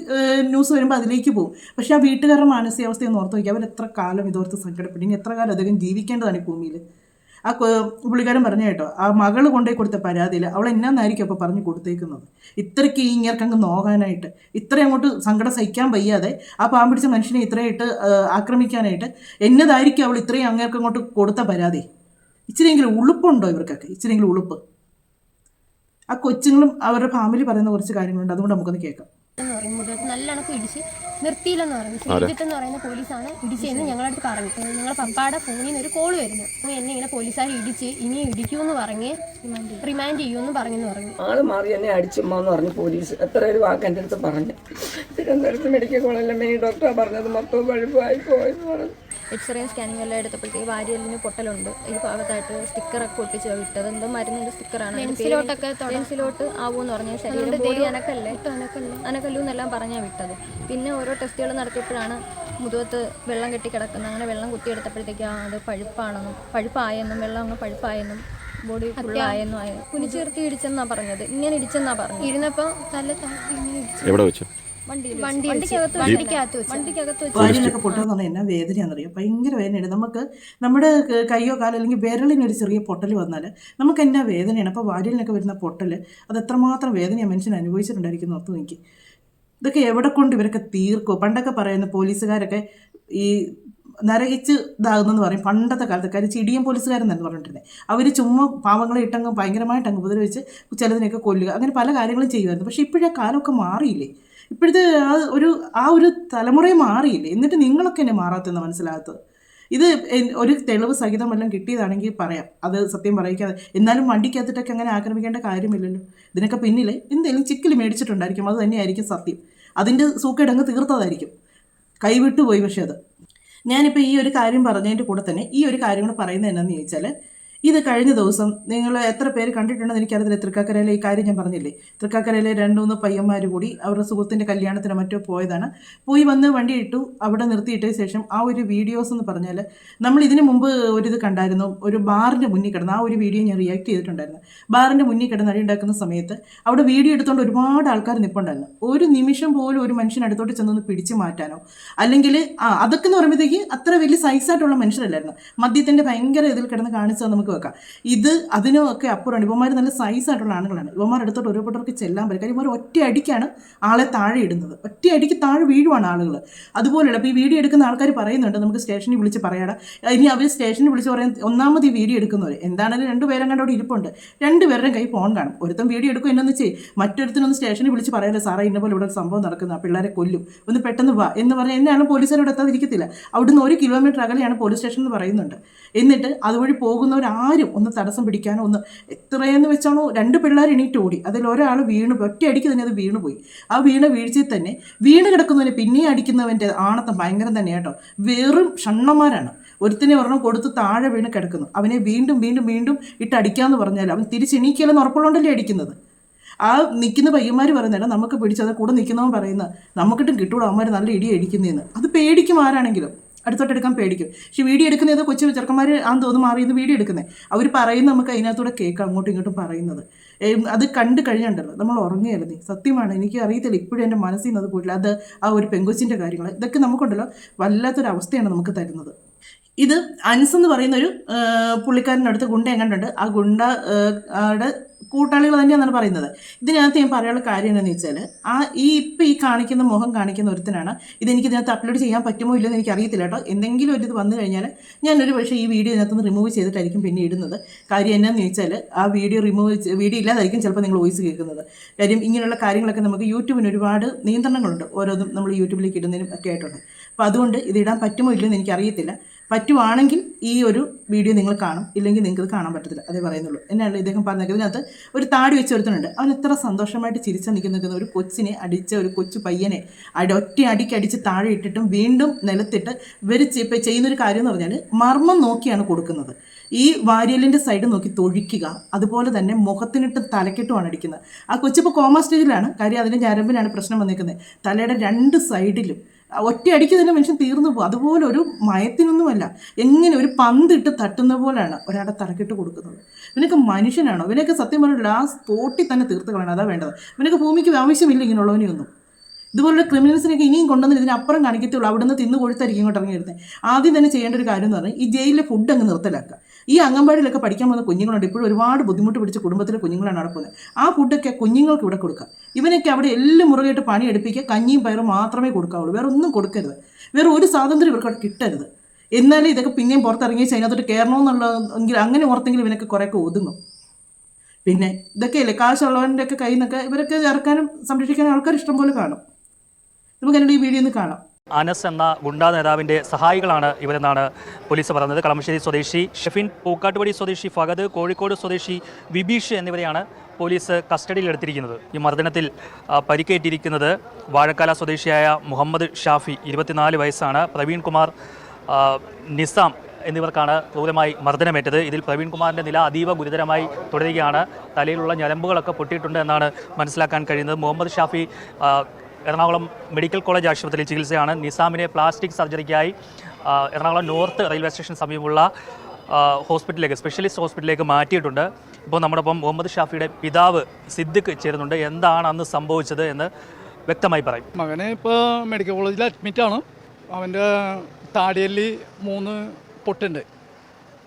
ന്യൂസ് വരുമ്പോൾ അതിലേക്ക് പോകും. പക്ഷേ ആ വീട്ടുകാരുടെ മാനസികാവസ്ഥയൊന്ന് ഓർത്ത് നോക്കി, അവർ എത്ര കാലം ഇതോർത്ത് സങ്കടപ്പെടും, ഇനി എത്ര കാലം അദ്ദേഹം ജീവിക്കേണ്ടതാണ് ഈ ഭൂമിയിൽ. ആ പുള്ളിക്കാരൻ പറഞ്ഞു കേട്ടോ, ആ മകൾ കൊണ്ടുപോയി കൊടുത്ത പരാതിയിൽ അവൾ എന്നാന്നായിരിക്കും അപ്പോൾ പറഞ്ഞു കൊടുത്തേക്കുന്നത്. ഇത്രയ്ക്ക് ഇങ്ങേർക്കങ്ങ് നോക്കാനായിട്ട്, ഇത്രയും അങ്ങോട്ട് സങ്കടം സഹിക്കാൻ വയ്യാതെ ആ പാവം പിടിച്ച മനുഷ്യനെ ഇത്രയായിട്ട് ആക്രമിക്കാനായിട്ട് എന്നതായിരിക്കും അവൾ ഇത്രയും അങ്ങേർക്കങ്ങോട്ട് കൊടുത്ത പരാതി. ഇച്ചിരിയെങ്കിലും ഉളുപ്പുണ്ടോ ഇവർക്കൊക്കെ? ഇച്ചിരിയെങ്കിലും ഉളുപ്പ്. ആ കൊച്ചുങ്ങളും അവരുടെ ഫാമിലി പറയുന്ന കുറച്ച് കാര്യങ്ങളുണ്ട്, അതുകൊണ്ട് നമുക്കൊന്ന് കേൾക്കാം. നല്ലണക്ക് ഇടിച്ച് നിർത്തിയില്ലെന്ന് പറഞ്ഞു. ശ്രീജിത്ത് എന്ന് പറയുന്ന പോലീസാണ് ഇടിച്ചതെന്ന് ഞങ്ങളടുത്ത് പറഞ്ഞു. ഞങ്ങളെ പപ്പാടെ ഫോണിൽ നിന്ന് ഒരു കോൾ വരുന്നു, എന്നെ ഇങ്ങനെ പോലീസുകാർ ഇടിച്ച് ഇനി ഇടിക്കൂന്ന് പറഞ്ഞ് റിമാൻഡ് ചെയ്യുമെന്ന് പറഞ്ഞു. ആള് മാറി എന്നെ അടിച്ചുമ്മാന്ന് പറഞ്ഞു പോലീസ്. എത്ര ഒരു വാക്ക് എൻ്റെ അടുത്ത് പറഞ്ഞു. തിരുവനന്തപുരത്ത് മെഡിക്കൽ കോളേജിലെ മെയിൻ ഡോക്ടറാണ് പറഞ്ഞത് മൊത്തം വഴുപ്പായി പോയെന്ന് പറഞ്ഞു. എക്സ്റേയും സ്കാനിങ് എല്ലാം എടുത്തപ്പോഴത്തേക്ക് വാരിയെല്ലിന് പൊട്ടലുണ്ട്. ഈ ഭാഗത്തായിട്ട് സ്റ്റിക്കറൊക്കെ ഒട്ടിച്ച് വിട്ടത്, എന്തോ മരുന്നിന്റെ സ്റ്റിക്കറാണ്. പെൻസിലോട്ട് ആവുമെന്ന് പറഞ്ഞു. ശരീരം ബോഡി അനക്കല്ലു എന്നെല്ലാം പറഞ്ഞാൽ വിട്ടത്. പിന്നെ ഓരോ ടെസ്റ്റുകൾ നടത്തിയപ്പോഴാണ് മുതുകത്ത് വെള്ളം കെട്ടി കിടക്കുന്നത്. അങ്ങനെ വെള്ളം കുത്തിയെടുത്തപ്പോഴത്തേക്ക് അത് പഴുപ്പായെന്നും വെള്ളം അങ്ങ് പഴുപ്പായെന്നും ബോഡി ഫുള്ളായെന്നും കുനിച്ചേർത്തി ഇടിച്ചെന്നാ പറഞ്ഞത്. ഇങ്ങനെ ഇടിച്ചെന്നാ പറഞ്ഞു. ഇരുന്നപ്പോൾ തല എവിടെ വെച്ചു? വാരിയിലൊക്കെ പൊട്ടുമെന്ന് പറഞ്ഞാൽ എന്നാ വേദനയാണെന്നറിയോ? ഭയങ്കര വേദനയാണ്. നമ്മുടെ കയ്യോ കാലോ അല്ലെങ്കിൽ വിരലിനൊരു ചെറിയ പൊട്ടൽ വന്നാൽ നമുക്ക് എന്നാ വേദനയാണ്. അപ്പോൾ വാരിയിലിനൊക്കെ വരുന്ന പൊട്ടൽ അത് എത്രമാത്രം വേദനയാണ് മനുഷ്യൻ അനുഭവിച്ചിട്ടുണ്ടായിരിക്കുന്നു ഓർത്ത് നോക്കി. ഇതൊക്കെ എവിടെ കൊണ്ട് ഇവരൊക്കെ തീർക്കോ? പണ്ടൊക്കെ പറയുന്ന പോലീസുകാരൊക്കെ ഈ നരകിച്ച് ഇതാകുന്നെന്ന് പറയും. പണ്ടത്തെ കാലത്ത് കാര്യം ചിടിയൻ പോലീസുകാരെന്നു പറഞ്ഞിട്ടുണ്ടെങ്കിൽ അവർ ചുമ്മാ പാവങ്ങളെ ഇട്ടങ്ങ് ഭയങ്കരമായിട്ട് അങ്ങ് ഉപദ്രവിച്ച് ചിലതിനെയൊക്കെ കൊല്ലുക, അങ്ങനെ പല കാര്യങ്ങളും ചെയ്യുമായിരുന്നു. പക്ഷേ ഇപ്പോഴേ കാലമൊക്കെ മാറിയില്ലേ? ഇപ്പോഴത്തെ ആ ഒരു തലമുറയെ മാറിയില്ലേ? എന്നിട്ട് നിങ്ങളൊക്കെ എന്നെ മാറാത്തെന്ന് മനസ്സിലാകാത്തത്. ഇത് ഒരു തെളിവ് സഹിതമെല്ലാം കിട്ടിയതാണെങ്കിൽ പറയാം, അത് സത്യം പറയിക്കാതെ. എന്നാലും വണ്ടിക്കകത്തിട്ടൊക്കെ അങ്ങനെ ആക്രമിക്കേണ്ട കാര്യമില്ലല്ലോ. ഇതിനൊക്കെ പിന്നിൽ എന്തെങ്കിലും ചിക്കിൽ മേടിച്ചിട്ടുണ്ടായിരിക്കും, അത് തന്നെയായിരിക്കും സത്യം. അതിൻ്റെ സൂക്കേടങ്ങ് തീർത്തതായിരിക്കും, കൈവിട്ടുപോയി. പക്ഷേ ഞാനിപ്പോൾ ഈ ഒരു കാര്യം പറഞ്ഞതിൻ്റെ കൂടെ തന്നെ ഈ ഒരു കാര്യം കൂടെ പറയുന്നത് എന്നാന്ന് ചോദിച്ചാൽ, ഇത് കഴിഞ്ഞ ദിവസം നിങ്ങൾ എത്ര പേര് കണ്ടിട്ടുണ്ടെന്ന് എനിക്കറിയത്തില്ല. തൃക്കാക്കരയിലെ ഈ കാര്യം ഞാൻ പറഞ്ഞില്ലേ, തൃക്കാക്കരയിലെ 2-3 പയ്യന്മാർ കൂടി അവരുടെ സുഹൃത്തിൻ്റെ കല്യാണത്തിന് മറ്റോ പോയതാണ്. പോയി വന്ന് വണ്ടി ഇട്ടു, അവിടെ നിർത്തിയിട്ടതിന് ശേഷം ആ ഒരു വീഡിയോസ് എന്ന് പറഞ്ഞാൽ നമ്മൾ ഇതിന് മുമ്പ് ഒരിത് കണ്ടായിരുന്നു. ഒരു ബാറിൻ്റെ മുന്നിൽ കിടന്ന് ആ ഒരു വീഡിയോ ഞാൻ റിയാക്ട് ചെയ്തിട്ടുണ്ടായിരുന്നു. ബാറിൻ്റെ മുന്നിൽ കിടന്ന് അടി ഉണ്ടാക്കുന്ന സമയത്ത് അവിടെ വീഡിയോ എടുത്തുകൊണ്ട് ഒരുപാട് ആൾക്കാർ നിൽപ്പുണ്ടായിരുന്നു. ഒരു നിമിഷം പോലും ഒരു മനുഷ്യൻ അടുത്തോട്ട് ചെന്നൊന്ന് പിടിച്ചു മാറ്റാനോ അല്ലെങ്കിൽ അതൊക്കെ എന്ന് പറയുമ്പോഴത്തേക്ക് അത്ര വലിയ സൈസായിട്ടുള്ള മനുഷ്യരല്ലായിരുന്നു. മദ്യത്തിൻ്റെ ഭയങ്കര ഇതിൽ കിടന്ന് കാണിച്ചാൽ നമുക്ക് വെക്കാം. ഇത് അതിനൊക്കെ അപ്പുറമാണ്. ഇവന്മാർ നല്ല സൈസായിട്ടുള്ള ആളുകളാണ്. ഇവന്മാർ അടുത്തോട്ട് ഓരോരുത്തർക്ക് ചെല്ലാൻ പറ്റും. കാര്യം ഇവർ ഒറ്റ അടിക്കാണ് ആളെ താഴെ ഇടുന്നത്, ഒറ്റ അടിക്ക് താഴെ വീഴുവാണ് ആളുകൾ. അതുപോലെയുള്ള ഇപ്പോൾ ഈ വീഡിയോ എടുക്കുന്ന ആൾക്കാർ പറയുന്നുണ്ട് നമുക്ക് സ്റ്റേഷനിൽ വിളിച്ച് പറയാടാ. ഇനി അവർ സ്റ്റേഷനിൽ വിളിച്ച് പറയാൻ ഒന്നാമത് ഈ വീഡിയോ എടുക്കുന്നവർ എന്താണെങ്കിലും 2 പേരും കണ്ട് അവിടെ ഇരിപ്പുണ്ട്. 2 പേരുടെയും കൈ ഫോൺ കാണും. ഒരുത്തം വീഡിയോ എടുക്കും, എന്നാന്ന് വെച്ചാൽ മറ്റൊരുത്തിനൊന്ന് സ്റ്റേഷനിൽ വിളിച്ച് പറയാമല്ലോ, സാറേ ഇന്ന പോലെ ഇവിടെ ഒരു സംഭവം നടക്കുന്ന, പിള്ളേരെ കൊല്ലും, ഒന്ന് പെട്ടെന്ന് വാ എന്ന് പറഞ്ഞാൽ എന്നെയാണ് പോലീസുകാരോട് എത്താതിരിക്കത്തില്ല. അവിടുന്ന് 1 കിലോമീറ്റർ അകലെയാണ് പോലീസ് സ്റ്റേഷൻ എന്ന് പറയുന്നുണ്ട്. എന്നിട്ട് അതുവഴി പോകുന്നവരാരും ഒന്ന് തടസ്സം പിടിക്കാനോ ഒന്ന് എത്രയെന്ന് വെച്ചാണോ 2 പിള്ളേർ എണീറ്റ് ഓടി. അതിലൊരാൾ വീണ്, ഒറ്റയടിക്ക് തന്നെ അത് വീണുപോയി. ആ വീഴ്ചയിൽ തന്നെ വീണ് കിടക്കുന്നവനെ പിന്നെയും അടിക്കുന്നവൻ്റെ ആണത്തം ഭയങ്കരം തന്നെ കേട്ടോ. വെറും ഷണ്ണന്മാരാണ്. ഒരുത്തിനെ ഒരെണ്ണം കൊടുത്ത് താഴെ വീണ് കിടക്കുന്നു, അവനെ വീണ്ടും വീണ്ടും വീണ്ടും ഇട്ട് അടിക്കാമെന്ന് പറഞ്ഞാൽ അവൻ തിരിച്ചെണീക്കില്ലെന്ന് ഉറപ്പുള്ളതുകൊണ്ടല്ലേ അടിക്കുന്നത്. ആ നിൽക്കുന്ന പയ്യന്മാർ പറയുന്നില്ല നമുക്ക് പിടിച്ചത്, കൂടെ നിൽക്കുന്നവൻ പറയുന്നത് നമുക്കിട്ടും കിട്ടൂടാ അവന്മാർ നല്ല ഇടി അടിക്കുന്നതെന്ന്. അത് പേടിക്കും, ആരാണെങ്കിലും അടുത്തോട്ടെടുക്കാൻ പേടിക്കും. പക്ഷെ വീഡിയോ എടുക്കുന്നത് കൊച്ചു ചെറുക്കന്മാർ ആണെന്ന് തോന്നുന്നു മാറിയത് വീഡിയോ എടുക്കുന്നത്. അവർ പറയുന്നത് നമുക്ക് അതിനകത്തൂടെ കേൾക്കാം, അങ്ങോട്ടും ഇങ്ങോട്ടും പറയുന്നത്. അത് കണ്ടു കഴിഞ്ഞിട്ടുണ്ടല്ലോ നമ്മൾ ഉറങ്ങുകയല്ലേ. സത്യമാണ്, എനിക്ക് അറിയത്തില്ല, ഇപ്പോഴും എൻ്റെ മനസ്സിൽ നിന്ന് അത് പോയിട്ടില്ല. അത് ആ ഒരു പെങ്കൊച്ചിൻ്റെ കാര്യങ്ങൾ ഇതൊക്കെ നമുക്കുണ്ടല്ലോ വല്ലാത്തൊരവസ്ഥയാണ് നമുക്ക് തരുന്നത്. ഇത് അൻസ് എന്ന് പറയുന്ന ഒരു പുള്ളിക്കാരനടുത്ത് ഗുണ്ട എങ്ങാണ്ടുണ്ട്. ആ ഗുണ്ട ആടെ കൂട്ടാളികൾ തന്നെയാണെന്നാണ് പറയുന്നത്. ഇതിനകത്ത് ഞാൻ പറയാനുള്ള കാര്യം എന്താണെന്ന് വെച്ചാൽ ഇപ്പം ഈ കാണിക്കുന്ന മുഖം കാണിക്കുന്ന ഒരുത്തനാണ്. ഇതെനിക്ക് ഇതിനകത്ത് അപ്ലോഡ് ചെയ്യാൻ പറ്റുമോ ഇല്ലെന്ന് എനിക്ക് അറിയത്തില്ല കേട്ടോ. എന്തെങ്കിലും ഒരു ഇത് വന്നു കഴിഞ്ഞാൽ ഞാനൊരു പക്ഷേ ഈ വീഡിയോ ഇതിനകത്തുനിന്ന് റിമൂവ് ചെയ്തിട്ടായിരിക്കും പിന്നെ ഇടുന്നത്. കാര്യം എന്നാന്ന് ചോദിച്ചാൽ ആ വീഡിയോ ഇല്ലാതായിരിക്കും ചിലപ്പോൾ നിങ്ങൾ വോയിസ് കേൾക്കുന്നത്. കാര്യം ഇങ്ങനെയുള്ള കാര്യങ്ങളൊക്കെ നമുക്ക് യൂട്യൂബിന് ഒരുപാട് നിയന്ത്രണങ്ങളുണ്ട്, ഓരോന്നും നമ്മൾ യൂട്യൂബിലേക്ക് ഇടുന്നതിനും ഒക്കെ ആയിട്ടുണ്ട്. അപ്പോൾ അതുകൊണ്ട് ഇത് ഇടാൻ പറ്റുമോ ഇല്ലെന്ന് എനിക്കറിയത്തില്ല. പറ്റുവാണെങ്കിൽ ഈ ഒരു വീഡിയോ നിങ്ങൾ കാണും, ഇല്ലെങ്കിൽ നിങ്ങൾക്ക് കാണാൻ പറ്റത്തില്ല, അതേ പറയുന്നുള്ളൂ. എന്നാണ് ഇദ്ദേഹം പറഞ്ഞത്, ഇതിനകത്ത് ഒരു താടി വെച്ച് ഒരുത്തനുണ്ട്. അവൻ എത്ര സന്തോഷമായിട്ട് ചിരിച്ച നിൽക്കുന്ന ഒരു കൊച്ചിനെ അടിച്ച ഒരു കൊച്ചു പയ്യനെ ഒറ്റ അടിക്കടിച്ച് താഴെ ഇട്ടിട്ടും വീണ്ടും നിലത്തിട്ട് ഇവർ ഇപ്പം ചെയ്യുന്നൊരു കാര്യം എന്ന് പറഞ്ഞാൽ മർമ്മം നോക്കിയാണ് കൊടുക്കുന്നത്. ഈ വാരിയലിൻ്റെ സൈഡ് നോക്കി തൊഴിക്കുക, അതുപോലെ തന്നെ മുഖത്തിനിട്ട് തലക്കെട്ടുമാണ് അടിക്കുന്നത്. ആ കൊച്ചിപ്പോൾ കോമ സ്റ്റേജിലാണ്. കാര്യം അതിൻ്റെ ഞരമ്പിനാണ് പ്രശ്നം വന്നിരിക്കുന്നത്. തലയുടെ 2 സൈഡിലും ഒറ്റ അടിക്ക് തന്നെ മനുഷ്യൻ തീർന്നു പോകും. അതുപോലെ ഒരു മയത്തിനൊന്നുമല്ല, എങ്ങനെ ഒരു പന്തിട്ട് തട്ടുന്ന പോലെയാണ് ഒരാളുടെ തലക്കെട്ട് കൊടുക്കുന്നത്. ഇവനൊക്കെ മനുഷ്യനാണോ? ഇവനൊക്കെ സത്യം പറഞ്ഞില്ല ആ സ്പോട്ടിൽ തന്നെ തീർത്ത് കളയണം, അതാ വേണ്ടത്. ഇവനൊക്കെ ഭൂമിക്ക് ആവശ്യമില്ല ഇങ്ങനെയുള്ളവനെയൊന്നും. ഇതുപോലുള്ള ക്രിമിനൽസിനൊക്കെ ഇനിയും കൊണ്ടുവന്ന് ഇതിനപ്പുറം കാണിക്കത്തുള്ളൂ. അവിടുന്ന് തിന്നു കൊടുത്തായിരിക്കും ഇങ്ങോട്ട് ഇറങ്ങി വരുന്നത്. ആദ്യം തന്നെ ചെയ്യേണ്ട ഒരു കാര്യം എന്ന് പറഞ്ഞാൽ ഈ ജയിലിലെ ഫുഡ് അങ്ങ് നിർത്തലാക്കുക. ഈ അംഗൻവാടിയിലൊക്കെ പഠിക്കാൻ പോകുന്ന കുഞ്ഞുങ്ങളുണ്ട്, ഇപ്പോഴും ഒരുപാട് ബുദ്ധിമുട്ട് പിടിച്ച കുടുംബത്തിലെ കുഞ്ഞുങ്ങളാണ് നടക്കുന്നത്. ആ ഫുഡൊക്കെ കുഞ്ഞുങ്ങൾക്ക് ഇവിടെ കൊടുക്കുക. ഇവനൊക്കെ അവിടെ എല്ലാം മുറുകെയിട്ട് പണി എടുപ്പിക്കുക, കഞ്ഞിയും പയറും മാത്രമേ കൊടുക്കാവുള്ളൂ, വേറെ ഒന്നും കൊടുക്കരുത്. വേറെ ഒരു സ്വാതന്ത്ര്യം ഇവർക്ക് അവിടെ കിട്ടരുത്. എന്നാലും ഇതൊക്കെ പിന്നെയും പുറത്തിറങ്ങി അതിനകത്തോട്ട് കയറണമെന്നുള്ളതെങ്കിൽ അങ്ങനെ ഓർത്തെങ്കിലും ഇവനൊക്കെ കുറേയൊക്കെ ഒതുങ്ങും. പിന്നെ ഇതൊക്കെയല്ലേ കാശുള്ളവൻ്റെ ഒക്കെ കയ്യിൽ നിന്നൊക്കെ ഇവരൊക്കെ ഇറക്കാനും സംരക്ഷിക്കാനും ആൾക്കാർ ഇഷ്ടം പോലെ കാണും. നമുക്ക് എന്നോട് ഈ വീഡിയോ ഒന്ന് കാണാം. അനസ് എന്ന ഗുണ്ടാ നേതാവിൻ്റെ സഹായികളാണ് ഇവരെന്നാണ് പോലീസ് പറയുന്നത്. കളമശ്ശേരി സ്വദേശി ഷെഫിൻ, പൂക്കാട്ടുപടി സ്വദേശി ഫഹദ്, കോഴിക്കോട് സ്വദേശി വിബീഷ് എന്നിവരെയാണ് പോലീസ് കസ്റ്റഡിയിലെടുത്തിരിക്കുന്നത്. ഈ മർദ്ദനത്തിൽ പരിക്കേറ്റിരിക്കുന്നത് വാഴക്കാല സ്വദേശിയായ മുഹമ്മദ് ഷാഫി 24 വയസ്സാണ്. പ്രവീൺ കുമാർ, നിസാം എന്നിവർക്കാണ് ക്രൂരമായി മർദ്ദനമേറ്റത്. ഇതിൽ പ്രവീൺ കുമാറിൻ്റെ നില അതീവ ഗുരുതരമായി തുടരുകയാണ്. തലയിലുള്ള ഞരമ്പുകളൊക്കെ പൊട്ടിയിട്ടുണ്ട് എന്നാണ് മനസ്സിലാക്കാൻ കഴിയുന്നത്. മുഹമ്മദ് ഷാഫി എറണാകുളം മെഡിക്കൽ കോളേജ് ആശുപത്രിയിൽ ചികിത്സയാണ്. നിസാമിനെ പ്ലാസ്റ്റിക് സർജറിക്കായി എറണാകുളം നോർത്ത് റെയിൽവേ സ്റ്റേഷൻ സമീപമുള്ള ഹോസ്പിറ്റലിലേക്ക്, സ്പെഷ്യലിസ്റ്റ് ഹോസ്പിറ്റലിലേക്ക് മാറ്റിയിട്ടുണ്ട്. ഇപ്പോൾ നമ്മുടെ ഒപ്പം മുഹമ്മദ് ഷാഫിയുടെ പിതാവ് സിദ്ദിഖ് ചേരുന്നുണ്ട്. എന്താണ് അന്ന് സംഭവിച്ചത് എന്ന് വ്യക്തമായി പറയും. മകനെ ഇപ്പോൾ മെഡിക്കൽ കോളേജിൽ അഡ്മിറ്റാണ്. അവൻ്റെ താടിയിൽ 3 പൊട്ടുണ്ട്.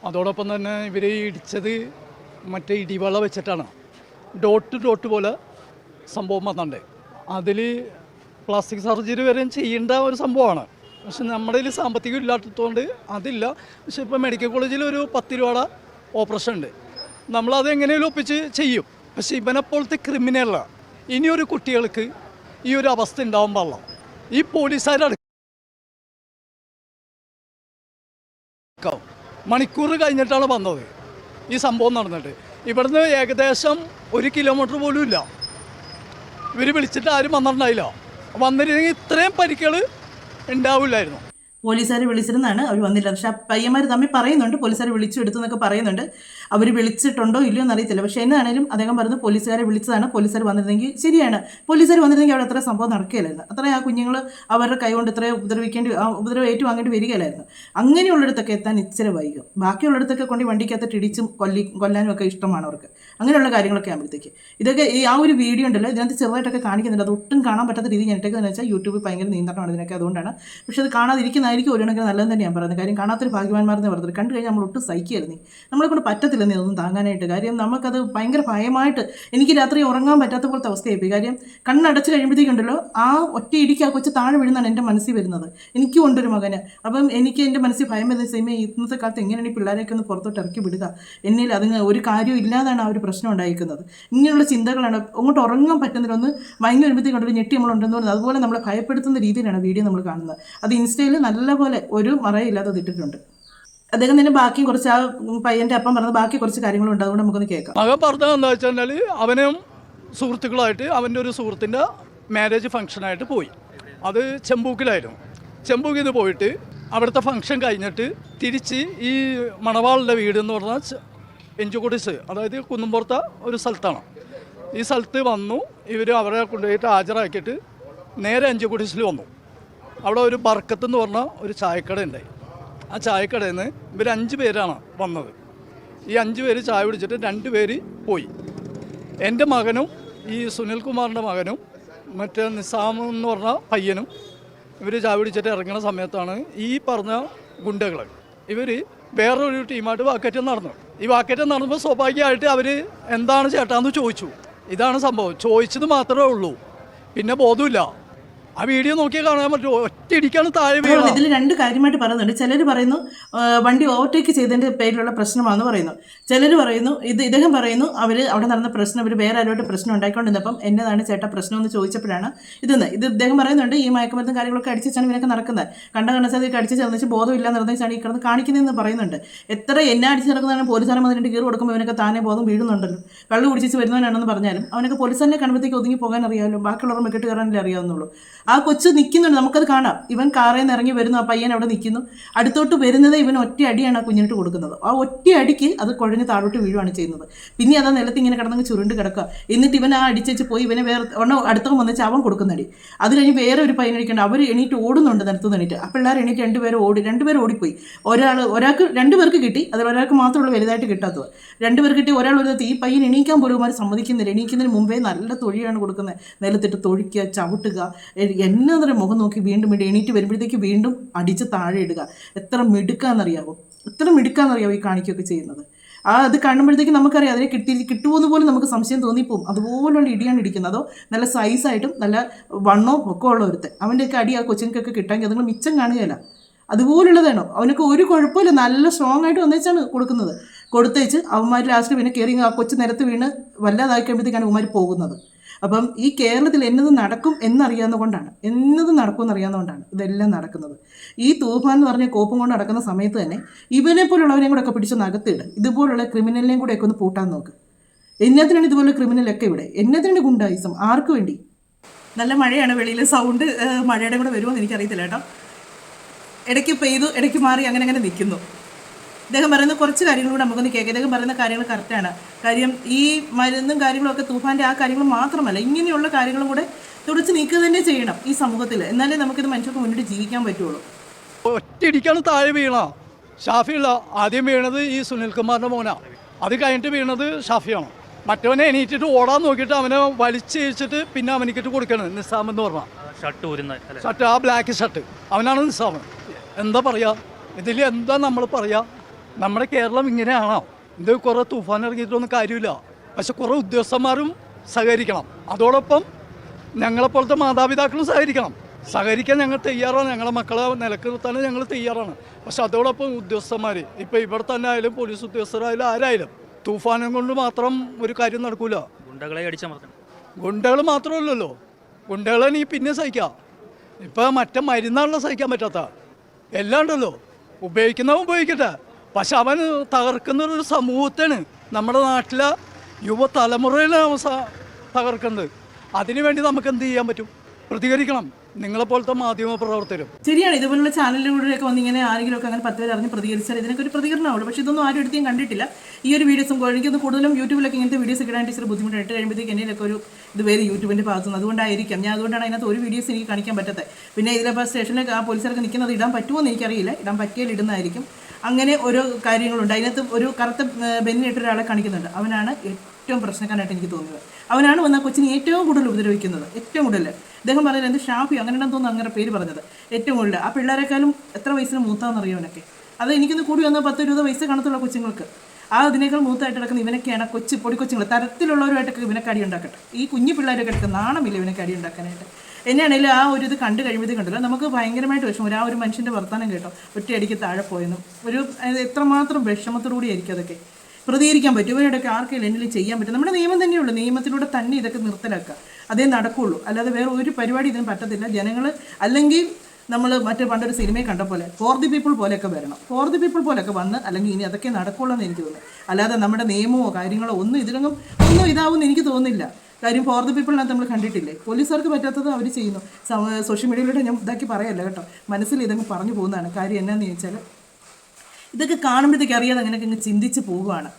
അതോടൊപ്പം തന്നെ ഇവർ ഇടിച്ചത് മറ്റേ ഇടിവള വെച്ചിട്ടാണ്. ഡോട്ട് പോലെ സംഭവം വന്നിട്ടുണ്ട്. അതിൽ പ്ലാസ്റ്റിക് സർജറി വരെ ചെയ്യേണ്ട ഒരു സംഭവമാണ്. പക്ഷെ നമ്മുടെ കയ്യിൽ സാമ്പത്തികം ഇല്ലാത്തതുകൊണ്ട് അതില്ല. പക്ഷെ ഇപ്പോൾ മെഡിക്കൽ കോളേജിൽ ഒരു 10 രൂപയുടെ ഓപ്പറേഷൻ ഉണ്ട്. നമ്മളത് എങ്ങനെയും ഒപ്പിച്ച് ചെയ്യും. പക്ഷെ ഇവനെപ്പോലത്തെ ക്രിമിനലാണ് ഇനിയൊരു കുട്ടികൾക്ക് ഈ ഒരു അവസ്ഥ ഉണ്ടാവാൻ പാടില്ല. ഈ പോലീസുകാരടക്കം മണിക്കൂർ കഴിഞ്ഞിട്ടാണ് വന്നത് ഈ സംഭവം നടന്നിട്ട്. ഇവിടുന്ന് ഏകദേശം 1 കിലോമീറ്റർ പോലും ഇല്ല. ഇവർ വിളിച്ചിട്ട് ആരും വന്നിട്ടുണ്ടായില്ല. വന്നിരുന്നെങ്കിൽ ഇത്രയും പരിക്കുകൾ ഉണ്ടാവില്ലായിരുന്നു. പോലീസുകാർ വിളിച്ചിരുന്നാണ്, അവർ വന്നില്ല. പക്ഷെ ആ പയ്യന്മാർ തമ്മിൽ പറയുന്നുണ്ട് പോലീസുകാർ വിളിച്ചു എടുത്തു എന്നൊക്കെ പറയുന്നുണ്ട്. അവർ വിളിച്ചിട്ടുണ്ടോ ഇല്ലയോ എന്നറിയത്തില്ല. പക്ഷേ എന്നാണേലും അദ്ദേഹം പറഞ്ഞു പോലീസുകാരെ വിളിച്ചതാണ്. പോലീസുകാർ വന്നിരുന്നെങ്കിൽ ശരിയാണ്, പോലീസുകാർ വന്നിരുന്നെങ്കിൽ അവിടെ അത്ര സംഭവം നടക്കുകയില്ലായിരുന്നു. അത്രയും ആ കുഞ്ഞുങ്ങൾ അവരുടെ കൈ കൊണ്ട് ഇത്രയും ഉപദ്രവം ഏറ്റുവാങ്ങേണ്ടി വരികയില്ലായിരുന്നു. അങ്ങനെയുള്ളിടത്തൊക്കെ എത്താൻ ഇച്ചിരി വൈകും. ബാക്കിയുള്ളിടത്തൊക്കെ കൊണ്ട് വണ്ടിക്കകത്ത് ഇടിച്ചും കൊല്ലാനും ഒക്കെ ഇഷ്ടമാണ് അവർക്ക്. അങ്ങനെയുള്ള കാര്യങ്ങളൊക്കെ ആകുമ്പോഴത്തേക്ക് ഇതൊക്കെ ആ ഒരു വീഡിയോ ഉണ്ടല്ലോ ഇതിനകത്ത് ചെറുതായിട്ടൊക്കെ കാണിക്കുന്നുണ്ട്. അത് ഒട്ടും കാണാൻ പറ്റാത്ത രീതി ഞാനിട്ടേക്കെന്ന് വെച്ചാൽ യൂട്യൂബിൽ ഭയങ്കര നിയന്ത്രണമാണ് ഇതിനൊക്കെ, അതുകൊണ്ടാണ്. പക്ഷേ അത് കാണാതിരിക്കുന്നതായിരിക്കും ഒരു കണക്കിന് നല്ലതെന്ന് തന്നെ ഞാൻ പറയുന്നത്. കാര്യം കാണാത്തൊരു ഭാഗ്യവാന്മാരെന്ന് പറഞ്ഞത് കണ്ടു കഴിഞ്ഞാൽ നമ്മൾ ഒട്ടും സഹിക്കുകയായിരുന്നു. നമ്മളെ കൊണ്ട് പറ്റത്തില്ലെന്ന് ഇതൊന്നും താങ്ങാനായിട്ട്. കാര്യം നമുക്കത് ഭയങ്കര ഭയമായിട്ട് എനിക്ക് രാത്രി ഉറങ്ങാൻ പറ്റാത്ത പോലത്തെ അവസ്ഥയായിപ്പോയി. കാര്യം കണ്ണടച്ച് കഴിയുമ്പോഴത്തേക്കുണ്ടല്ലോ ആ ഒറ്റ ഇടിക്ക് ആ കൊച്ചു താഴെ വീഴുന്നതാണ് എൻ്റെ മനസ്സിൽ വരുന്നത്. എനിക്കും ഉണ്ടൊരു മകന്. അപ്പം എനിക്ക് എൻ്റെ മനസ്സിൽ ഭയം വരുന്ന സമയം ഇന്നത്തെ കാലത്ത് എങ്ങനെയാണ് ഈ പിള്ളേരെയൊക്കെ ഒന്ന് പുറത്തോട്ട് ഇറക്കി വിടുക, എന്നിൽ അതിന് ഒരു കാര്യം ഇല്ലാതാണ് ആ ഒരു പ്രശ്നം ഉണ്ടായിരിക്കുന്നത്. ഇങ്ങനെയുള്ള ചിന്തകളാണ്. അങ്ങോട്ട് ഉറങ്ങാൻ പറ്റുന്നില്ല. ഒന്ന് മയങ്ങി വരുമ്പോഴത്തേക്കുണ്ടല്ലോ ഞെട്ടി നമ്മളുണ്ടെന്ന് പറയുന്നത്. അതുപോലെ നമ്മളെ ഭയപ്പെടുത്തുന്ന രീതിയിലാണ് വീഡിയോ നമ്മൾ കാണുന്നത്. അത് ഇൻസ്റ്റയിൽ നല്ലപോലെ ഒരു മറയില്ലാതെ ഇട്ടിട്ടുണ്ട്. അദ്ദേഹം തന്നെ ബാക്കിയും കുറച്ച് ആ പയ്യൻ്റെ അപ്പം പറഞ്ഞ ബാക്കി കുറച്ച് കാര്യങ്ങളുണ്ട്, അതുകൊണ്ട് നമുക്കൊന്ന് കേൾക്കാം. മകൻ പറഞ്ഞത് എന്താ വെച്ചാൽ അവനും സുഹൃത്തുക്കളായിട്ട് അവൻ്റെ ഒരു സുഹൃത്തിൻ്റെ മാരേജ് ഫംഗ്ഷനായിട്ട് പോയി. അത് ചെമ്പൂക്കിലായിരുന്നു. ചെമ്പൂക്കിൽ നിന്ന് പോയിട്ട് അവിടുത്തെ ഫംഗ്ഷൻ കഴിഞ്ഞിട്ട് തിരിച്ച് ഈ മണവാളിൻ്റെ വീട് എന്ന് പറഞ്ഞാൽ എഞ്ചുകുടിസ്, അതായത് കുന്നുംപുറത്തെ ഒരു സ്ഥലത്താണ്. ഈ സ്ഥലത്ത് വന്നു. ഇവർ അവരെ കൊണ്ടുപോയിട്ട് ഹാജരാക്കിയിട്ട് നേരെ എഞ്ചുകുടിസിൽ വന്നു. അവിടെ ഒരു ബർക്കത്ത് എന്ന് പറഞ്ഞ ഒരു ചായക്കട ഉണ്ടായി. ആ ചായക്കടയിൽ നിന്ന് ഇവർ 5 പേരാണ് വന്നത്. ഈ 5 പേര് ചായ കുടിച്ചിട്ട് 2 പേര് പോയി. എൻ്റെ മകനും ഈ സുനിൽകുമാറിൻ്റെ മകനും മറ്റേ നിസാം എന്ന് പറഞ്ഞ പയ്യനും ഇവർ ചായ പിടിച്ചിട്ട് ഇറങ്ങുന്ന സമയത്താണ് ഈ പറഞ്ഞ ഗുണ്ടകൾ ഇവർ വേറൊരു ടീമായിട്ട് വാക്കേറ്റം നടന്നു. ഈ വാക്കേറ്റം നടന്നപ്പോൾ സ്വാഭാവികമായിട്ട് അവർ എന്താണ് ചേട്ടാന്ന് ചോദിച്ചു. ഇതാണ് സംഭവം. ചോദിച്ചത് മാത്രമേ ഉള്ളൂ, പിന്നെ ബോധമില്ല. ആ വീഡിയോ നോക്കിയാൽ കാണാൻ പറ്റും, ഒറ്റയടിക്കാണ് താഴെ വീണത്. ഇതിൽ രണ്ട് കാര്യമായിട്ട് പറയുന്നുണ്ട്. ചിലർ പറയുന്നു വണ്ടി ഓവർടേക്ക് ചെയ്തതിൻ്റെ പേരിലുള്ള പ്രശ്നമാണെന്ന് പറയുന്നു. ചിലർ പറയുന്നു ഇദ്ദേഹം പറയുന്നു അവിടെ നടന്ന പ്രശ്നം ഇവർ വേറെ ആരോട്ട് പ്രശ്നം ഉണ്ടായിക്കൊണ്ടിരുന്നപ്പം എന്നതാണ് ചേട്ടാ പ്രശ്നം എന്ന് ചോദിച്ചപ്പോഴാണ് ഇത് ഇദ്ദേഹം പറയുന്നുണ്ട് ഈ മയക്കുമരുന്നും കാര്യങ്ങളൊക്കെ അടിച്ചാണ് ഇവനൊക്കെ നടക്കുന്നത്. കണസാതൊക്കെ അടിച്ച് ചെന്നിച്ച് ബോധമില്ല നിർദ്ദേശിച്ചാണ് ഈ കിടന്ന് കാണിക്കുന്നതെന്ന് പറയുന്നുണ്ട്. എത്ര എന്നെ അടിച്ച് നടക്കുന്നതാണ് പോലീസുകാരൻ വന്നിട്ട് കീറ് കൊടുക്കുമ്പോൾ ഇവനൊക്കെ താനെ ബോധം വീഴുന്നുണ്ടല്ലോ. കള്ളു കുടിച്ച് വരുന്നവനാണെന്ന് പറഞ്ഞാലും അവനൊക്കെ പോലീസുകാരനെ കാണുമ്പോഴത്തേക്ക് ഒതുങ്ങി പോകാൻ അറിയാമല്ലോ, ബാക്കിയുള്ളവർ മെക്കിട്ട് കയറാനല്ലേ അറിയാവുന്നുള്ളൂ. ആ കൊച്ചു നിൽക്കുന്നുണ്ട്, നമുക്കത് കാണാം. ഇവൻ കാറിൽ നിന്ന് ഇറങ്ങി വരുന്നു, ആ പയ്യൻ അവിടെ നിൽക്കുന്നു. അടുത്തോട്ട് വരുന്നത് ഇവൻ ഒറ്റ അടിയാണ് ആ കുഞ്ഞിട്ട് കൊടുക്കുന്നത്. ആ ഒറ്റ അടിക്ക് അത് കുഴഞ്ഞ് താഴോട്ട് വീഴുകയാണ് ചെയ്യുന്നത്. പിന്നെ അതാ നിലത്ത് ഇങ്ങനെ കിടന്നങ്ങ് ചുരുണ്ട് കിടക്കുക. എന്നിട്ട് ഇവൻ ആ അടിച്ചേച്ച് പോയി ഇവനെ വേറെ അടുത്തവൻ വന്നിച്ച് അവൻ കൊടുക്കുന്നടി. അത് കഴിഞ്ഞ് വേറെ ഒരു പയ്യൻ അടിക്കേണ്ട അവർ എണീറ്റ് ഓടുന്നുണ്ട് നിലത്ത് നിന്നിട്ട്. ആ പിള്ളേർ എണീറ്റ് രണ്ടുപേരും ഓടിപ്പോയി. ഒരാൾക്ക് രണ്ടുപേർക്ക് കിട്ടി, അതിൽ ഒരാൾക്ക് മാത്രമുള്ള വലുതായിട്ട് കിട്ടാത്തത്. രണ്ടുപേർക്ക് കിട്ടി, ഒരാൾ ഒരു ഈ പയ്യൻ എണീക്കാൻ പോലും അവർ സമ്മതിക്കുന്നില്ല. എണീക്കുന്നതിന് മുമ്പേ നല്ല തൊഴിയാണ് കൊടുക്കുന്നത്. നിലത്തിട്ട് തൊഴിക്കുക, ചവിട്ടുക, എന്നൊരു മുഖം നോക്കി വീണ്ടും എണീറ്റ് വരുമ്പോഴത്തേക്ക് വീണ്ടും അടിച്ച് താഴെ ഇടുക. എത്ര മിടുക്കാന്നറിയാവോ ഈ കാണിക്കുകയൊക്കെ ചെയ്യുന്നത്. അത് കാണുമ്പോഴത്തേക്ക് നമുക്കറിയാം അതിനെ കിട്ടുമെന്ന് പോലും നമുക്ക് സംശയം തോന്നിപ്പോവും. അതുപോലുള്ള ഇടിയാണ് ഇടിക്കുന്നത്. അതോ നല്ല സൈസായിട്ടും നല്ല വണ്ണവും ഒക്കെ ഉള്ള ഒരുത്തൻ. അവൻ്റെയൊക്കെ അടി ആ കൊച്ചിനൊക്കെ കിട്ടാമെങ്കിൽ അതുങ്ങൾ മിച്ചം കാണുകയില്ല. അതുപോലുള്ളതാണോ? അവനൊക്കെ ഒരു കുഴപ്പമില്ല, നല്ല സ്ട്രോങ് ആയിട്ട് വന്നേച്ചാണ് കൊടുക്കുന്നത്. കൊടുത്തേച്ച് അവന്മാർ ലാസ്റ്റ് പിന്നെ കയറി ആ കൊച്ചു നിരത്ത് വീണ് വല്ലാതായി കഴിയുമ്പോഴത്തേക്കാണ് അവന്മാർ പോകുന്നത്. അപ്പം ഈ കേരളത്തിൽ എന്നതും നടക്കും എന്നറിയാവുന്നതുകൊണ്ടാണ് ഇതെല്ലാം നടക്കുന്നത്. ഈ തൂഫാൻ എന്ന് പറഞ്ഞ കോപ്പം കൊണ്ട് നടക്കുന്ന സമയത്ത് തന്നെ ഇവനെ പോലുള്ളവരെയും കൂടെ ഒക്കെ പിടിച്ച് നകത്തിട്. ഇതുപോലുള്ള ക്രിമിനലിനെയും കൂടെ ഒക്കെ ഒന്ന് പൂട്ടാൻ നോക്ക്. എന്നത്തിനാണ് ഇതുപോലെ ക്രിമിനലൊക്കെ ഇവിടെ? എന്നത്തിനാണ് ഗുണ്ടായിസം? ആർക്ക് വേണ്ടി? നല്ല മഴയാണ് വെളിയിൽ. സൗണ്ട് മഴയുടെ കൂടെ വരുമോ എന്ന് എനിക്കറിയത്തില്ല കേട്ടോ. ഇടയ്ക്ക് പെയ്തു, ഇടയ്ക്ക് മാറി, അങ്ങനെ നിൽക്കുന്നു. ഇദ്ദേഹം പറയുന്ന കുറച്ച് കാര്യങ്ങൾ കൂടെ നമുക്കൊന്ന് കേൾക്കാം. ഇദ്ദേഹം പറയുന്ന കാര്യങ്ങൾ കറക്റ്റാണ്. കാര്യം ഈ മരുന്നും കാര്യങ്ങളൊക്കെ തൂഫാൻ്റെ ആ കാര്യങ്ങൾ മാത്രമല്ല, ഇങ്ങനെയുള്ള കാര്യങ്ങളും കൂടെ തുടച്ച് നീക്കുക തന്നെ ചെയ്യണം ഈ സമൂഹത്തിൽ. എന്നാലേ നമുക്കിത് മനുഷ്യർക്ക് മുന്നിട്ട് ജീവിക്കാൻ പറ്റുള്ളൂ. ഒറ്റയടിക്കാണ് താഴെ വീണ. ഷാഫിയുള്ള ആദ്യം വീണത് ഈ സുനിൽകുമാറിൻ്റെ മോനാണ്. അത് കഴിഞ്ഞിട്ട് വീണത് ഷാഫിയാണ്. മറ്റവനെ എണീറ്റിട്ട് ഓടാൻ നോക്കിയിട്ട് അവനെ വലിച്ചഴിച്ചിട്ട് പിന്നെ അവനിക്കിട്ട് കൊടുക്കണം. നിസാം എന്ന് പറഞ്ഞാൽ ഷർട്ട്, ആ ബ്ലാക്ക് ഷർട്ട്, അവനാണ് നിസാം. എന്താ പറയുക ഇതിൽ? എന്താ നമ്മൾ പറയുക? നമ്മുടെ കേരളം ഇങ്ങനെയാണോ? ഇത് കുറേ തൂഫാൻ ഇറങ്ങിയിട്ടൊന്നും കാര്യമില്ല. പക്ഷെ കുറേ ഉദ്യോഗസ്ഥന്മാരും സഹകരിക്കണം. അതോടൊപ്പം ഞങ്ങളെപ്പോലത്തെ മാതാപിതാക്കളും സഹകരിക്കാൻ ഞങ്ങൾ തയ്യാറാണ്. ഞങ്ങളെ മക്കളെ നിലക്ക് നിർത്താൻ ഞങ്ങൾ തയ്യാറാണ്. പക്ഷെ അതോടൊപ്പം ഉദ്യോഗസ്ഥന്മാർ, ഇപ്പോൾ ഇവിടെ തന്നെ ആയാലും പോലീസ് ഉദ്യോഗസ്ഥരായാലും ആരായാലും തൂഫാനം കൊണ്ട് മാത്രം ഒരു കാര്യം നടക്കൂല. ഗുണ്ടകൾ മാത്രമല്ലല്ലോ, ഗുണ്ടകളെ നീ പിന്നെ സഹിക്കാം. ഇപ്പം മറ്റേ മരുന്നാണല്ലോ സഹിക്കാൻ പറ്റാത്ത. എല്ലാം ഉണ്ടല്ലോ, ഉപയോഗിക്കട്ടെ. പക്ഷെ അവൻ തകർക്കുന്നൊരു സമൂഹത്തെയാണ് നമ്മുടെ നാട്ടിലെ യുവതലമുറയിലാണ് തകർക്കുന്നത്. അതിനുവേണ്ടി നമുക്ക് എന്ത് ചെയ്യാൻ പറ്റും? പ്രതികരിക്കണം. നിങ്ങളെപ്പോലത്തെ മാധ്യമ പ്രവർത്തകരും. ശരിയാണ്, ഇതുപോലുള്ള ചാനലിലൂടെയൊക്കെ വന്ന് ഇങ്ങനെ ആരെങ്കിലും ഒക്കെ അങ്ങനെ 10 പേര് അറിഞ്ഞ് പ്രതികരിച്ചാൽ ഇതിനൊക്കെ ഒരു പ്രതികരണമുള്ളൂ. പക്ഷേ ഇതൊന്നും ആരും എടുത്തും കണ്ടിട്ടില്ല. ഈ ഒരു വീഡിയോസും എനിക്കൊന്ന് കൂടുതലും യൂട്യൂബിലൊക്കെ ഇങ്ങനത്തെ വീഡിയോസ് ഇടാൻ ടീച്ചർ ബുദ്ധിമുട്ടായിട്ട് കഴിയുമ്പോഴത്തേക്ക് എന്നതിലൊക്കെ ഒരു ഇത് വേറെ യൂട്യൂബിൻ്റെ ഭാഗത്തുനിന്ന്. അതുകൊണ്ടായിരിക്കാം അതുകൊണ്ടാണ് അതിനകത്ത് ഒരു വീഡിയോസ് എനിക്ക് കാണിക്കാൻ പറ്റാത്തത്. പിന്നെ ഇതിലിപ്പോൾ സ്റ്റേഷനിൽ ആ പോലീസുകാർക്ക് നിൽക്കുന്നത് ഇടാൻ പറ്റുമോ എന്ന് എനിക്കറിയില്ല. ഇടാൻ പറ്റിയാൽ ഇടുന്നതായിരിക്കും. അങ്ങനെ ഓരോ കാര്യങ്ങളുണ്ട്. അതിനകത്ത് ഒരു കറുത്ത ബെന്നിട്ട് ഒരാളെ കാണിക്കുന്നുണ്ട്. അവനാണ് ഏറ്റവും പ്രശ്നക്കാരായിട്ട് എനിക്ക് തോന്നുന്നത്. അവനാണ് വന്ന കൊച്ചിനെ ഏറ്റവും കൂടുതൽ ഉപദ്രവിക്കുന്നത്. ഏറ്റവും കൂടുതൽ അദ്ദേഹം പറയുന്നത് എന്ത് ഷാഫി അങ്ങനെയാണെന്ന് തോന്നുന്നു അങ്ങനെ പേര് പറഞ്ഞത്. ഏറ്റവും കൂടുതൽ ആ പിള്ളേരെക്കാളും എത്ര വയസ്സിന് മൂത്താണെന്നറിയാം അവനൊക്കെ. അത് എനിക്കൊന്ന് കൂടി വന്നാൽ 10-20 വയസ്സ് കാണത്തുള്ള കൊച്ചുങ്ങൾക്ക്. അതിനേക്കാൾ മൂത്തായിട്ട് കിടക്കുന്ന ഇവനൊക്കെയാണ് പൊടിക്കൊച്ചുങ്ങൾ. തരത്തിലുള്ളവരുമായിട്ടൊക്കെ ഇവനൊക്കെ അടി ഉണ്ടാക്കട്ടെ. ഈ കുഞ്ഞു പിള്ളേരൊക്കെ എടുക്കുക നാണമില്ല ഇവനൊക്കെ അടി ഉണ്ടാക്കാനായിട്ട്. എന്നാണെങ്കിലും ആ ഒരു ഇത് കണ്ടു കഴിയുമ്പോഴത്തേക്ക് കണ്ടല്ലോ നമുക്ക് ഭയങ്കരമായിട്ട് വിഷമം. ആ ഒരു മനുഷ്യൻ്റെ വർത്തമാനം കേട്ടോ, ഒറ്റയടിക്ക് താഴെ പോയെന്നും എത്രമാത്രം വിഷമത്തോടുകൂടി ആയിരിക്കും അതൊക്കെ. പ്രതികരിക്കാൻ പറ്റും ഇവരോടൊക്കെ ആർക്കെങ്കിലും എന്തെങ്കിലും ചെയ്യാൻ പറ്റും. നമ്മുടെ നിയമം തന്നെയുള്ളൂ. നിയമത്തിലൂടെ തന്നെ ഇതൊക്കെ നിർത്തലാക്കുക. അതേ നടക്കുകയുള്ളൂ. അല്ലാതെ വേറെ ഒരു പരിപാടി ഇതിന് പറ്റത്തില്ല. ജനങ്ങൾ അല്ലെങ്കിൽ നമ്മൾ മറ്റേ പണ്ടൊരു സിനിമയെ കണ്ട പോലെ ഫോർ ദി പീപ്പിൾ പോലെയൊക്കെ വരണം. ഫോർ ദി പീപ്പിൾ പോലെയൊക്കെ വന്ന് അല്ലെങ്കിൽ ഇനി അതൊക്കെ നടക്കുള്ളൂ എന്ന് എനിക്ക് തോന്നുന്നു. അല്ലാതെ നമ്മുടെ നിയമമോ കാര്യങ്ങളോ ഒന്നും ഇതിലൊന്നും ഇതാവുമെന്ന് എനിക്ക് തോന്നുന്നില്ല. കാര്യം ഫോർ ദി പീപ്പിളിനകത്ത് നമ്മൾ കണ്ടിട്ടില്ലേ, പോലീസുകാർക്ക് പറ്റാത്തത് അവർ ചെയ്യുന്നു. സോഷ്യൽ മീഡിയയിലൂടെ ഞാൻ ഇതാക്കി പറയല്ല കേട്ടോ, മനസ്സിൽ ഇതങ്ങ് പറഞ്ഞു പോകുന്നതാണ്. കാര്യം എന്നാന്ന് ചോദിച്ചാൽ ഇതൊക്കെ കാണുമ്പോഴത്തേക്ക് അറിയാതെ അങ്ങനെയൊക്കെ ഇങ്ങ് ചിന്തിച്ച് പോവുകയാണ്.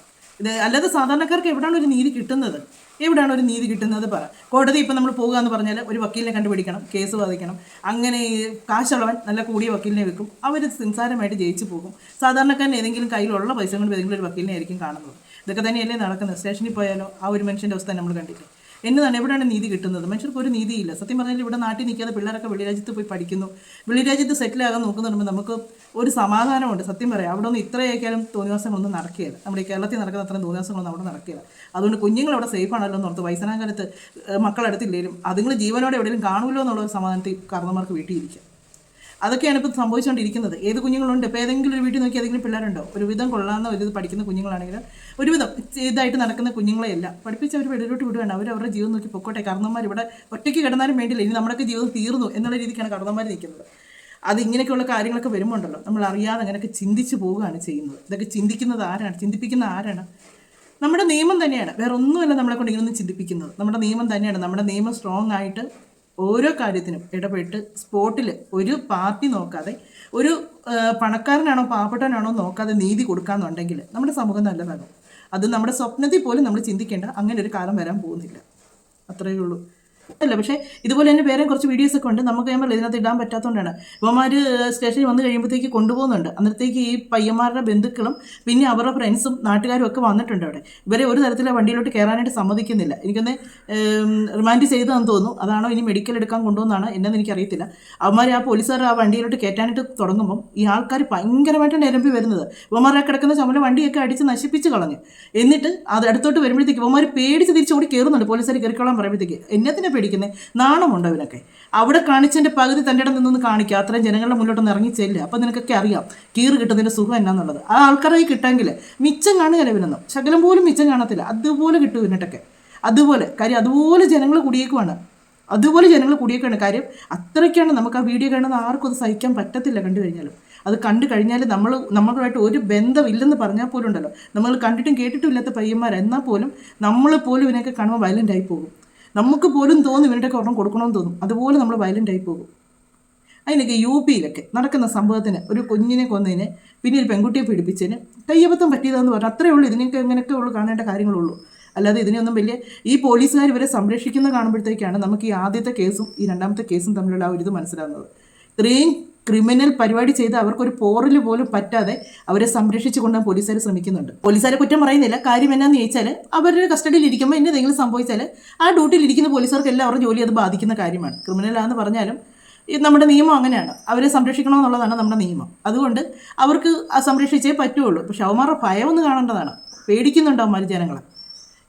ഇത് അല്ലാതെ സാധാരണക്കാർക്ക് എവിടെയാണ് ഒരു നീതി കിട്ടുന്നത്? പറ. കോടതി ഇപ്പം നമ്മൾ പോകുക എന്ന് പറഞ്ഞാൽ ഒരു വക്കീലിനെ കണ്ടുപിടിക്കണം, കേസ് വാദിക്കണം. അങ്ങനെ കാശുള്ളവൻ നല്ല കൂടിയ വക്കീലിനെ വെക്കും. അവർ സംസാരമായിട്ട് ജയിച്ചു പോകും. സാധാരണക്കാരൻ ഏതെങ്കിലും കയ്യിലുള്ള പൈസ കൊണ്ട് ഏതെങ്കിലും ഒരു വക്കീലിനെ ആയിരിക്കും കാണുന്നത്. ഇതൊക്കെ തന്നെയല്ലേ നടക്കുന്നത്. സ്റ്റേഷനിൽ പോയാലോ ആ ഒരു മനുഷ്യൻ്റെ അവസ്ഥ നമ്മൾ കണ്ടില്ലേ. എന്നതാണ് എവിടെയാണ് നീതി കിട്ടുന്നത്? മനുഷ്യർക്ക് ഒരു നീതിയില്ല. സത്യം പറഞ്ഞാൽ ഇവിടെ നാട്ടിൽ നിൽക്കാതെ പിള്ളേരൊക്കെ വെളിരാജ്യത്ത് പോയി പഠിക്കുന്നു, വെളിരാജ്യത്ത് സെറ്റിലാകാൻ നോക്കുന്നു പറയുമ്പോൾ നമുക്ക് ഒരു സമാധാനമുണ്ട്. സത്യം പറയാം, അവിടെ ഒന്നും ഇത്രയൊക്കെയാലും തോന്നിവാസങ്ങളൊന്നും നടക്കുകയില്ല. നമ്മുടെ ഈ കേരളത്തിൽ നടക്കുന്ന അത്രയും തോന്നിവാസങ്ങളൊന്നും അവിടെ നടക്കുകയില്ല. അതുകൊണ്ട് കുഞ്ഞുങ്ങൾ അവിടെ സേഫ് ആണല്ലോ എന്ന് ഓർത്ത് വയസ്സനാം കാലത്ത് മക്കളടുത്തില്ലെങ്കിലും അതുങ്ങൾ ജീവനോടെ എവിടെയും കാണുമല്ലോ എന്നുള്ള ഒരു സമാധാനത്തിൽ കാരണന്മാർക്ക് വീട്ടിലിരിക്കുക. അതൊക്കെയാണ് ഇപ്പോൾ സംഭവിച്ചുകൊണ്ടിരിക്കുന്നത്. ഏത് കുഞ്ഞുങ്ങളുണ്ട്? ഇപ്പോൾ ഏതെങ്കിലും ഒരു വീട്ടിൽ നോക്കി ഏതെങ്കിലും പിള്ളേരുണ്ടോ? ഒരുവിധം കൊള്ളാവുന്ന ഒരു ഇത് പഠിക്കുന്ന കുഞ്ഞുങ്ങളാണെങ്കിലും ഒരുവിധം ഇതായിട്ട് നടക്കുന്ന കുഞ്ഞുങ്ങളെയല്ല പഠിപ്പിച്ച് അവർ വെളിയിലോട്ട് വിടുകയാണ്. അവരവരുടെ ജീവിതം നോക്കി പൊക്കോട്ടെ. കാരണന്മാർ ഇവിടെ ഒറ്റയ്ക്ക് കിടന്നാലും വേണ്ടില്ല, ഇനി നമ്മുടെയൊക്കെ ജീവിതം തീർന്നു എന്നുള്ള രീതിക്കാണ് കാരണന്മാർ നിൽക്കുന്നത്. അത് ഇങ്ങനെയൊക്കെയുള്ള കാര്യങ്ങളൊക്കെ വരുമ്പോണ്ടല്ലോ നമ്മൾ അറിയാതെ അങ്ങനെയൊക്കെ ചിന്തിച്ച് പോവുകയാണ് ചെയ്യുന്നത്. ഇതൊക്കെ ചിന്തിക്കുന്നത് ആരാണ്? ചിന്തിപ്പിക്കുന്ന ആരാണ്? നമ്മുടെ നിയമം തന്നെയാണ്. വേറെ ഒന്നുമല്ല നമ്മളെ കൊണ്ട് ഇങ്ങനൊന്നും ചിന്തിപ്പിക്കുന്നത്. നമ്മുടെ നിയമം തന്നെയാണ്. നമ്മുടെ നിയമം സ്ട്രോങ് ആയിട്ട് ഓരോ കാര്യത്തിനും ഇടപെട്ട് സ്പോട്ടിൽ ഒരു പാർട്ടി നോക്കാതെ, ഒരു പണക്കാരനാണോ പാവപ്പെട്ടവനാണോ നോക്കാതെ നീതി കൊടുക്കാന്നുണ്ടെങ്കിൽ നമ്മുടെ സമൂഹം നല്ലതാകും. അത് നമ്മുടെ സ്വപ്നത്തിൽ പോലും നമ്മൾ ചിന്തിക്കേണ്ട അങ്ങനെ ഒരു കാലം വരാൻ പോകുന്നില്ല. അത്രയേ ഉള്ളൂ. അല്ല, പക്ഷേ ഇതുപോലെ തന്നെ വേറെ കുറച്ച് വീഡിയോസൊക്കെ ഉണ്ട്. നമുക്ക് ഞാൻ ഇതിനകത്ത് ഇടാൻ പറ്റാത്തതുകൊണ്ടാണ്. ഇവന്മാർ സ്റ്റേഷനിൽ വന്നു കഴിയുമ്പോഴത്തേക്ക് കൊണ്ടുപോകുന്നുണ്ട്. അന്നേരത്തേക്ക് ഈ പയ്യന്മാരുടെ ബന്ധുക്കളും പിന്നെ അവരുടെ ഫ്രണ്ട്സും നാട്ടുകാരും ഒക്കെ വന്നിട്ടുണ്ട് അവിടെ. ഇവരെ ഒരു തരത്തിലെ വണ്ടിയിലോട്ട് കയറാനായിട്ട് സമ്മതിക്കുന്നില്ല. എനിക്കൊന്ന് റിമാൻഡ് ചെയ്തതെന്ന് തോന്നുന്നു. അതാണോ ഇനി മെഡിക്കൽ എടുക്കാൻ കൊണ്ടുപോകുന്നതാണ് എന്നെന്ന് എനിക്കറിയത്തില്ല. അവന്മാർ ആ പോലീസുകാർ ആ വണ്ടിയിലോട്ട് കയറ്റാനായിട്ട് തുടങ്ങുമ്പം ഈ ആൾക്കാർ ഭയങ്കരമായിട്ടാണ് നിരമ്പി വരുന്നത്. ഇവന്മാരെ കിടക്കുന്ന ചുമല വണ്ടിയൊക്കെ അടിച്ച് നശിപ്പിച്ച് കളഞ്ഞു. എന്നിട്ട് അത് അടുത്തോട്ട് വരുമ്പോഴത്തേക്ക് ഇവന്മാർ പേടിച്ച് തിരിച്ചോടി കയറുന്നുണ്ട്. പോലീസുകാർ കയറിക്കോളാൻ പറയുമ്പോഴത്തേക്ക് എന്നത്തിനെ പേടിക്കുന്നത്? നാണമുണ്ട് അവനൊക്കെ. അവിടെ കാണിച്ചതിൻ്റെ പകുതി തൻ്റെ ഇടം നിന്നൊന്ന് കാണിക്കുക. അത്രയും ജനങ്ങളുടെ മുന്നോട്ടൊന്ന് ഇറങ്ങി ചെല്ലുക. അപ്പം നിനക്കൊക്കെ അറിയാം കീറ് കിട്ടുന്നതിൻ്റെ സുഖം എന്നാന്നുള്ളത്. ആ ആൾക്കാരായി കിട്ടാമെങ്കിൽ മിച്ചം കാണുകയല്ല ഇവനൊന്നും. ശകലം പോലും മിച്ചം കാണത്തില്ല. അതുപോലെ കിട്ടും ഇവനിട്ടൊക്കെ. അതുപോലെ കാര്യം അതുപോലെ ജനങ്ങൾ കുടിയേക്കുവാണ്. കാര്യം അത്രയ്ക്കാണ്. നമുക്ക് ആ വീഡിയോ കാണുന്ന ആർക്കും അത് സഹിക്കാൻ പറ്റത്തില്ല. കണ്ടു കഴിഞ്ഞാലും അത് കണ്ടു കഴിഞ്ഞാൽ നമ്മളുമായിട്ട് ഒരു ബന്ധമില്ലെന്ന് പറഞ്ഞാൽ പോലും ഉണ്ടല്ലോ, നമ്മൾ കണ്ടിട്ടും കേട്ടിട്ടും ഇല്ലാത്ത പയ്യന്മാർ എന്നാൽ പോലും നമ്മൾ പോലും ഇവനൊക്കെ കാണുമ്പോൾ വയലൻ്റ് ആയി പോകും. നമുക്ക് പോലും തോന്നും ഇവരുടെയൊക്കെ ഒരെണ്ണം കൊടുക്കണമെന്ന് തോന്നും. അതുപോലെ നമ്മൾ വയലൻ്റ് ആയി പോകും. അതിനൊക്കെ UP-യിലൊക്കെ നടക്കുന്ന സംഭവത്തിന് ഒരു കുഞ്ഞിനെ കൊന്നതിന് പിന്നെ ഒരു പെൺകുട്ടിയെ പീഡിപ്പിച്ചതിന് കയ്യബദ്ധം പറ്റിയതെന്ന് പറഞ്ഞാൽ അത്രയേ ഉള്ളൂ. ഇതിനൊക്കെ ഇങ്ങനെയൊക്കെ ഉള്ളൂ കാണേണ്ട കാര്യങ്ങളുള്ളൂ. അല്ലാതെ ഇതിനെയൊന്നും വലിയ ഈ പോലീസുകാർ ഇവരെ സംരക്ഷിക്കുന്ന കാണുമ്പോഴത്തേക്കാണ് നമുക്ക് ഈ ആദ്യത്തെ കേസും ഈ രണ്ടാമത്തെ കേസും തമ്മിലുള്ള ആ ഒരു ഇത് മനസ്സിലാകുന്നത്. ഇത്രയും ക്രിമിനൽ പരിപാടി ചെയ്ത് അവർക്കൊരു പോറൽ പോലും പറ്റാതെ അവരെ സംരക്ഷിച്ചു കൊണ്ടുപോകാൻ പോലീസുകാർ ശ്രമിക്കുന്നുണ്ട്. പോലീസുകാരെ കുറ്റം പറയുന്നില്ല. കാര്യം എന്നാന്ന് ചോദിച്ചാൽ അവരുടെ കസ്റ്റഡിയിൽ ഇരിക്കുമ്പോൾ എന്തെങ്കിലും സംഭവിച്ചാൽ ആ ഡ്യൂട്ടിയിൽ ഇരിക്കുന്ന പോലീസുകാർക്ക് എല്ലാം അവരുടെ ജോലി അത് ബാധിക്കുന്ന കാര്യമാണ്. ക്രിമിനലാണെന്ന് പറഞ്ഞാലും നമ്മുടെ നിയമം അങ്ങനെയാണ്. അവരെ സംരക്ഷിക്കണമെന്നുള്ളതാണ് നമ്മുടെ നിയമം. അതുകൊണ്ട് അവർക്ക് സംരക്ഷിച്ചേ പറ്റുള്ളൂ. പക്ഷെ അവന്മാരുടെ ഭയം ഒന്ന് കാണേണ്ടതാണ്. പേടിക്കുന്നുണ്ടോ അവന്മാർ ജനങ്ങളെ?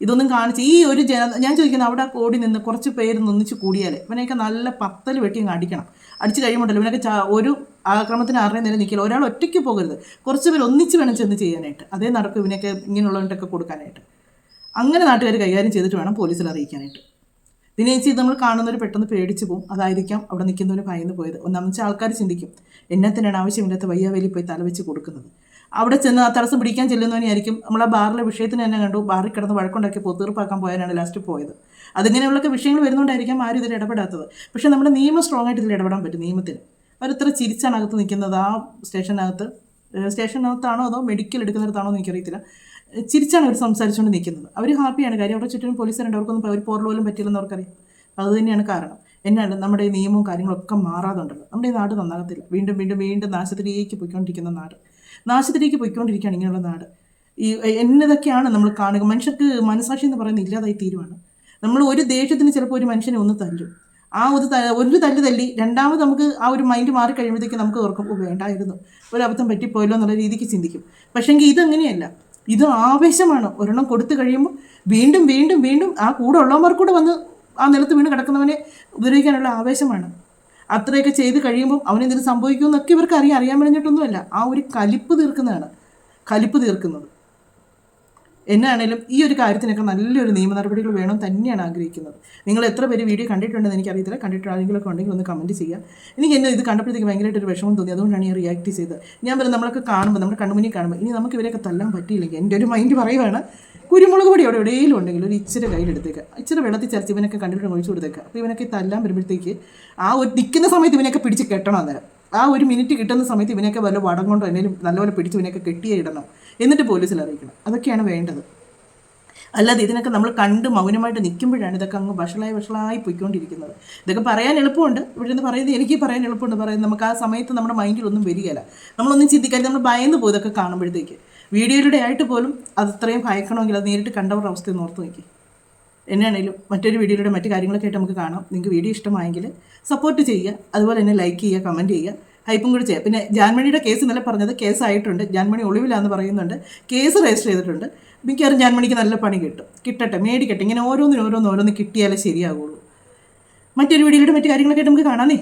ഇതൊന്നും കാണിച്ച് ഈ ഒരു ഞാൻ ചോദിക്കുന്നത്, അവിടെ ഓടി നിന്ന് കുറച്ച് പേര് ഒന്നിച്ച് കൂടിയാൽ ഇവനെയൊക്കെ നല്ല പത്തൽ വെട്ടി അടിക്കണം. അടിച്ച് കഴിയുമ്പോണ്ടല്ലോ ഇവനൊക്കെ ഒരു ആക്രമണത്തിന് ആരുടെയും നില നിൽക്കില്ല. ഒരാൾ ഒറ്റയ്ക്ക് പോകരുത്, കുറച്ച് പേര് ഒന്നിച്ച് വേണം ചെന്ന് ചെയ്യാനായിട്ട്. അതേ നടക്കും ഇവനൊക്കെ ഇങ്ങനെയുള്ളവൻട്ടൊക്കെ കൊടുക്കാനായിട്ട്. അങ്ങനെ നാട്ടുകാർ കൈകാര്യം ചെയ്തിട്ട് വേണം പോലീസിൽ അറിയിക്കാനായിട്ട്. പിന്നെ ചേച്ചി നമ്മൾ കാണുന്നവർ പെട്ടെന്ന് പേടിച്ച് പോകും. അതായിരിക്കാം അവിടെ നിൽക്കുന്നവർ ഭയന്ന് പോയത്. ഒന്നാമത്തെ ആൾക്കാർ ചിന്തിക്കും എന്നത്തിനാണ് ആവശ്യമില്ലാത്ത വയ്യാവേലി പോയി തലവെച്ച് കൊടുക്കുന്നത്. അവിടെ ചെന്ന് ആ തടസ്സം പിടിക്കാൻ ചെല്ലുന്നവനെയായിരിക്കും. നമ്മൾ ആ ബാറിലെ വിഷയത്തിന് തന്നെ കണ്ടു. ബാറിൽ കിടന്ന് വഴക്കുണ്ടാക്കി പൊത്തീർപ്പാക്കാൻ പോയാലാണ് ലാസ്റ്റ് പോയത്. അതിങ്ങനെയുള്ളൊക്കെ വിഷയങ്ങൾ വരുന്നതുകൊണ്ടായിരിക്കാം ആരും ഇതിൽ ഇടപെടാത്തത്. പക്ഷേ നമ്മുടെ നിയമം സ്ട്രോങ് ആയിട്ട് ഇതിൽ ഇടപെടാൻ പറ്റും. നിയമത്തിന് അവരിത്ര ചിരിച്ചാണ് അകത്ത് നിൽക്കുന്നത്. ആ സ്റ്റേഷനകത്താണോ അതോ മെഡിക്കൽ എടുക്കുന്നിടത്താണോ എന്ന് എനിക്കറിയത്തില്ല. ചിരിച്ചാണ് അവർ സംസാരിച്ചുകൊണ്ട് നിൽക്കുന്നത്. അവർ ഹാപ്പിയാണ്. കാര്യം അവരുടെ ചുറ്റിനും പോലീസുകാരുണ്ട്. അവർക്കൊന്നും ഒരു പോറൽ പോലും പറ്റില്ലെന്ന് അവർക്കറിയാം. അത് തന്നെയാണ് കാരണം. എന്നാണ് നമ്മുടെ ഈ നിയമവും കാര്യങ്ങളൊക്കെ മാറാതുണ്ടല്ലോ നമ്മുടെ ഈ നാട് നന്നാകത്തില്ല. വീണ്ടും വീണ്ടും വീണ്ടും നാശത്തിലേക്ക് പോയിക്കൊണ്ടിരിക്കുന്ന നാട്. നാശത്തിലേക്ക് പോയിക്കൊണ്ടിരിക്കുകയാണ് ഇങ്ങനെയുള്ള നാട്. ഈ എന്നതൊക്കെയാണ് നമ്മൾ കാണുക. മനുഷ്യർക്ക് മനസാക്ഷി എന്ന് പറയുന്നത് ഇല്ലാതായി തീരുവാണ്. നമ്മൾ ഒരു ദേഷ്യത്തിന് ചിലപ്പോൾ ഒരു മനുഷ്യനെ ഒന്ന് തല്ലും. ആ ഒരു തല്ലി രണ്ടാമത് നമുക്ക് ആ ഒരു മൈൻഡ് മാറി കഴിയുമ്പോഴത്തേക്ക് നമുക്ക് ഓർക്കും, വേണ്ടായിരുന്നു, ഒരു അബദ്ധം പറ്റിപ്പോയല്ലോ എന്നുള്ള രീതിക്ക് ചിന്തിക്കും. പക്ഷേങ്കിൽ ഇതങ്ങനെയല്ല. ഇത് ആവേശമാണ്. ഒരെണ്ണം കൊടുത്തു കഴിയുമ്പോൾ വീണ്ടും വീണ്ടും വീണ്ടും ആ കൂടെ ഉള്ളവന്മാർക്കൂടെ വന്ന് ആ നിലത്ത് വീണ് കിടക്കുന്നവനെ ഉപദ്രവിക്കാനുള്ള ആവേശമാണ്. അത്രയൊക്കെ ചെയ്ത് കഴിയുമ്പോൾ അവനെന്തിനും സംഭവിക്കുമെന്നൊക്കെ ഇവർക്ക് അറിയാൻ കഴിഞ്ഞിട്ടൊന്നുമല്ല. ആ ഒരു കലിപ്പ് തീർക്കുന്നത്. എന്നാണേലും ഈ ഒരു കാര്യത്തിനൊക്കെ നല്ലൊരു നിയമ നടപടികൾ വേണം തന്നെയാണ് ആഗ്രഹിക്കുന്നത്. നിങ്ങൾ എത്ര പേര് വീഡിയോ കണ്ടിട്ടുണ്ടെന്ന് എനിക്കറിയത്തില്ല. കണ്ടിട്ട് ആരെങ്കിലുമൊക്കെ ഉണ്ടെങ്കിൽ ഒന്ന് കമൻറ്റ് ചെയ്യുക. എനിക്ക് എന്നെ ഇത് കണ്ടപ്പോഴത്തേക്ക് ഭയങ്കരമായിട്ടൊരു വിഷമം തോന്നി. അതുകൊണ്ടാണ് ഞാൻ റിയാക്ട് ചെയ്തത്. ഞാൻ പറയുന്നത് നമ്മളൊക്കെ കാണുമ്പോൾ, നമ്മുടെ കണ്ണുമുന്നിൽ കാണുമ്പോൾ ഇനി നമുക്ക് ഇവരെയൊക്കെ തല്ലാൻ പറ്റിയില്ലെങ്കിൽ എൻ്റെ ഒരു മൈൻഡ് പറയുവാണ്, കുരുമുളക് പൊടി അവിടെ എവിടെയെങ്കിലും ഉണ്ടെങ്കിൽ ഒരു ഇച്ചിരി കയ്യിലെടുത്തേക്കുക, ഇച്ചിരി വെള്ളത്തിൽ ചരച്ച് ഇവനൊക്കെ കണ്ടിട്ട് ഒഴിച്ചു കൊടുത്തേക്കുക. അപ്പോൾ ഇവനൊക്കെ തല്ലാൻ വരുമ്പോഴത്തേക്ക് ആ ഒരു നിൽക്കുന്ന സമയത്ത് ഇവനൊക്കെ പിടിച്ച് കെട്ടണം. അന്നേരം ആ ഒരു മിനിറ്റ് കിട്ടുന്ന സമയത്ത് ഇവനൊക്കെ വല്ല വടം കൊണ്ടോ എന്തെങ്കിലും നല്ലപോലെ പിടിച്ച് ഇവനൊക്കെ കെട്ടിയേ ഇടണം. എന്നിട്ട് പോലീസിൽ അറിയിക്കണം. അതൊക്കെയാണ് വേണ്ടത്. അല്ലാതെ ഇതിനൊക്കെ നമ്മൾ കണ്ട് മൗനമായിട്ട് നിൽക്കുമ്പോഴാണ് ഇതൊക്കെ അങ്ങ് വഷളായി പോയിക്കൊണ്ടിരിക്കുന്നത്. ഇതൊക്കെ പറയാൻ എളുപ്പമുണ്ട്. ഇവിടെ നിന്ന് പറയുന്നത് എനിക്ക് പറയാൻ എളുപ്പമുണ്ട്. പറയുന്നത് നമുക്ക് ആ സമയത്ത് നമ്മുടെ മൈൻഡിലൊന്നും വരികയില്ല. നമ്മളൊന്നും ചിന്തിക്കാതെ നമ്മൾ ഭയന്ന് പോയി ഇതൊക്കെ കാണുമ്പോഴത്തേക്ക്. വീഡിയോയിലൂടെ ആയിട്ട് പോലും അത് ഇത്രയും ഭയക്കണമെങ്കിൽ അത് നേരിട്ട് കണ്ടവരുടെ അവസ്ഥയൊന്ന് ഓർത്ത് നോക്കി. എന്നാണേലും മറ്റൊരു വീഡിയോയിലൂടെ മറ്റു കാര്യങ്ങളൊക്കെ ആയിട്ട് നമുക്ക് കാണാം. നിങ്ങൾക്ക് വീഡിയോ ഇഷ്ടമായെങ്കിൽ സപ്പോർട്ട് ചെയ്യുക, അതുപോലെ തന്നെ ലൈക്ക് ചെയ്യുക, കമൻറ്റ് ചെയ്യുക, ഹൈപ്പും കൂടി ചെയ്യുക. പിന്നെ ജാൻമണിയുടെ കേസ് ഇന്നലെ പറഞ്ഞത് കേസായിട്ടുണ്ട്, ജാൻമണി ഒളിവിലാന്ന് പറയുന്നുണ്ട്, കേസ് രജിസ്റ്റർ ചെയ്തിട്ടുണ്ട്. മിക്കവാറും ജാൻമണിക്ക് നല്ല പണി കിട്ടട്ടെ, മേടിക്കട്ടെ. ഇങ്ങനെ ഓരോന്ന് കിട്ടിയാലേ ശരിയാകുള്ളൂ. മറ്റൊരു വീഡിയോയിലൂടെ മറ്റു കാര്യങ്ങളൊക്കെ ആയിട്ട് നമുക്ക് കാണാമേ.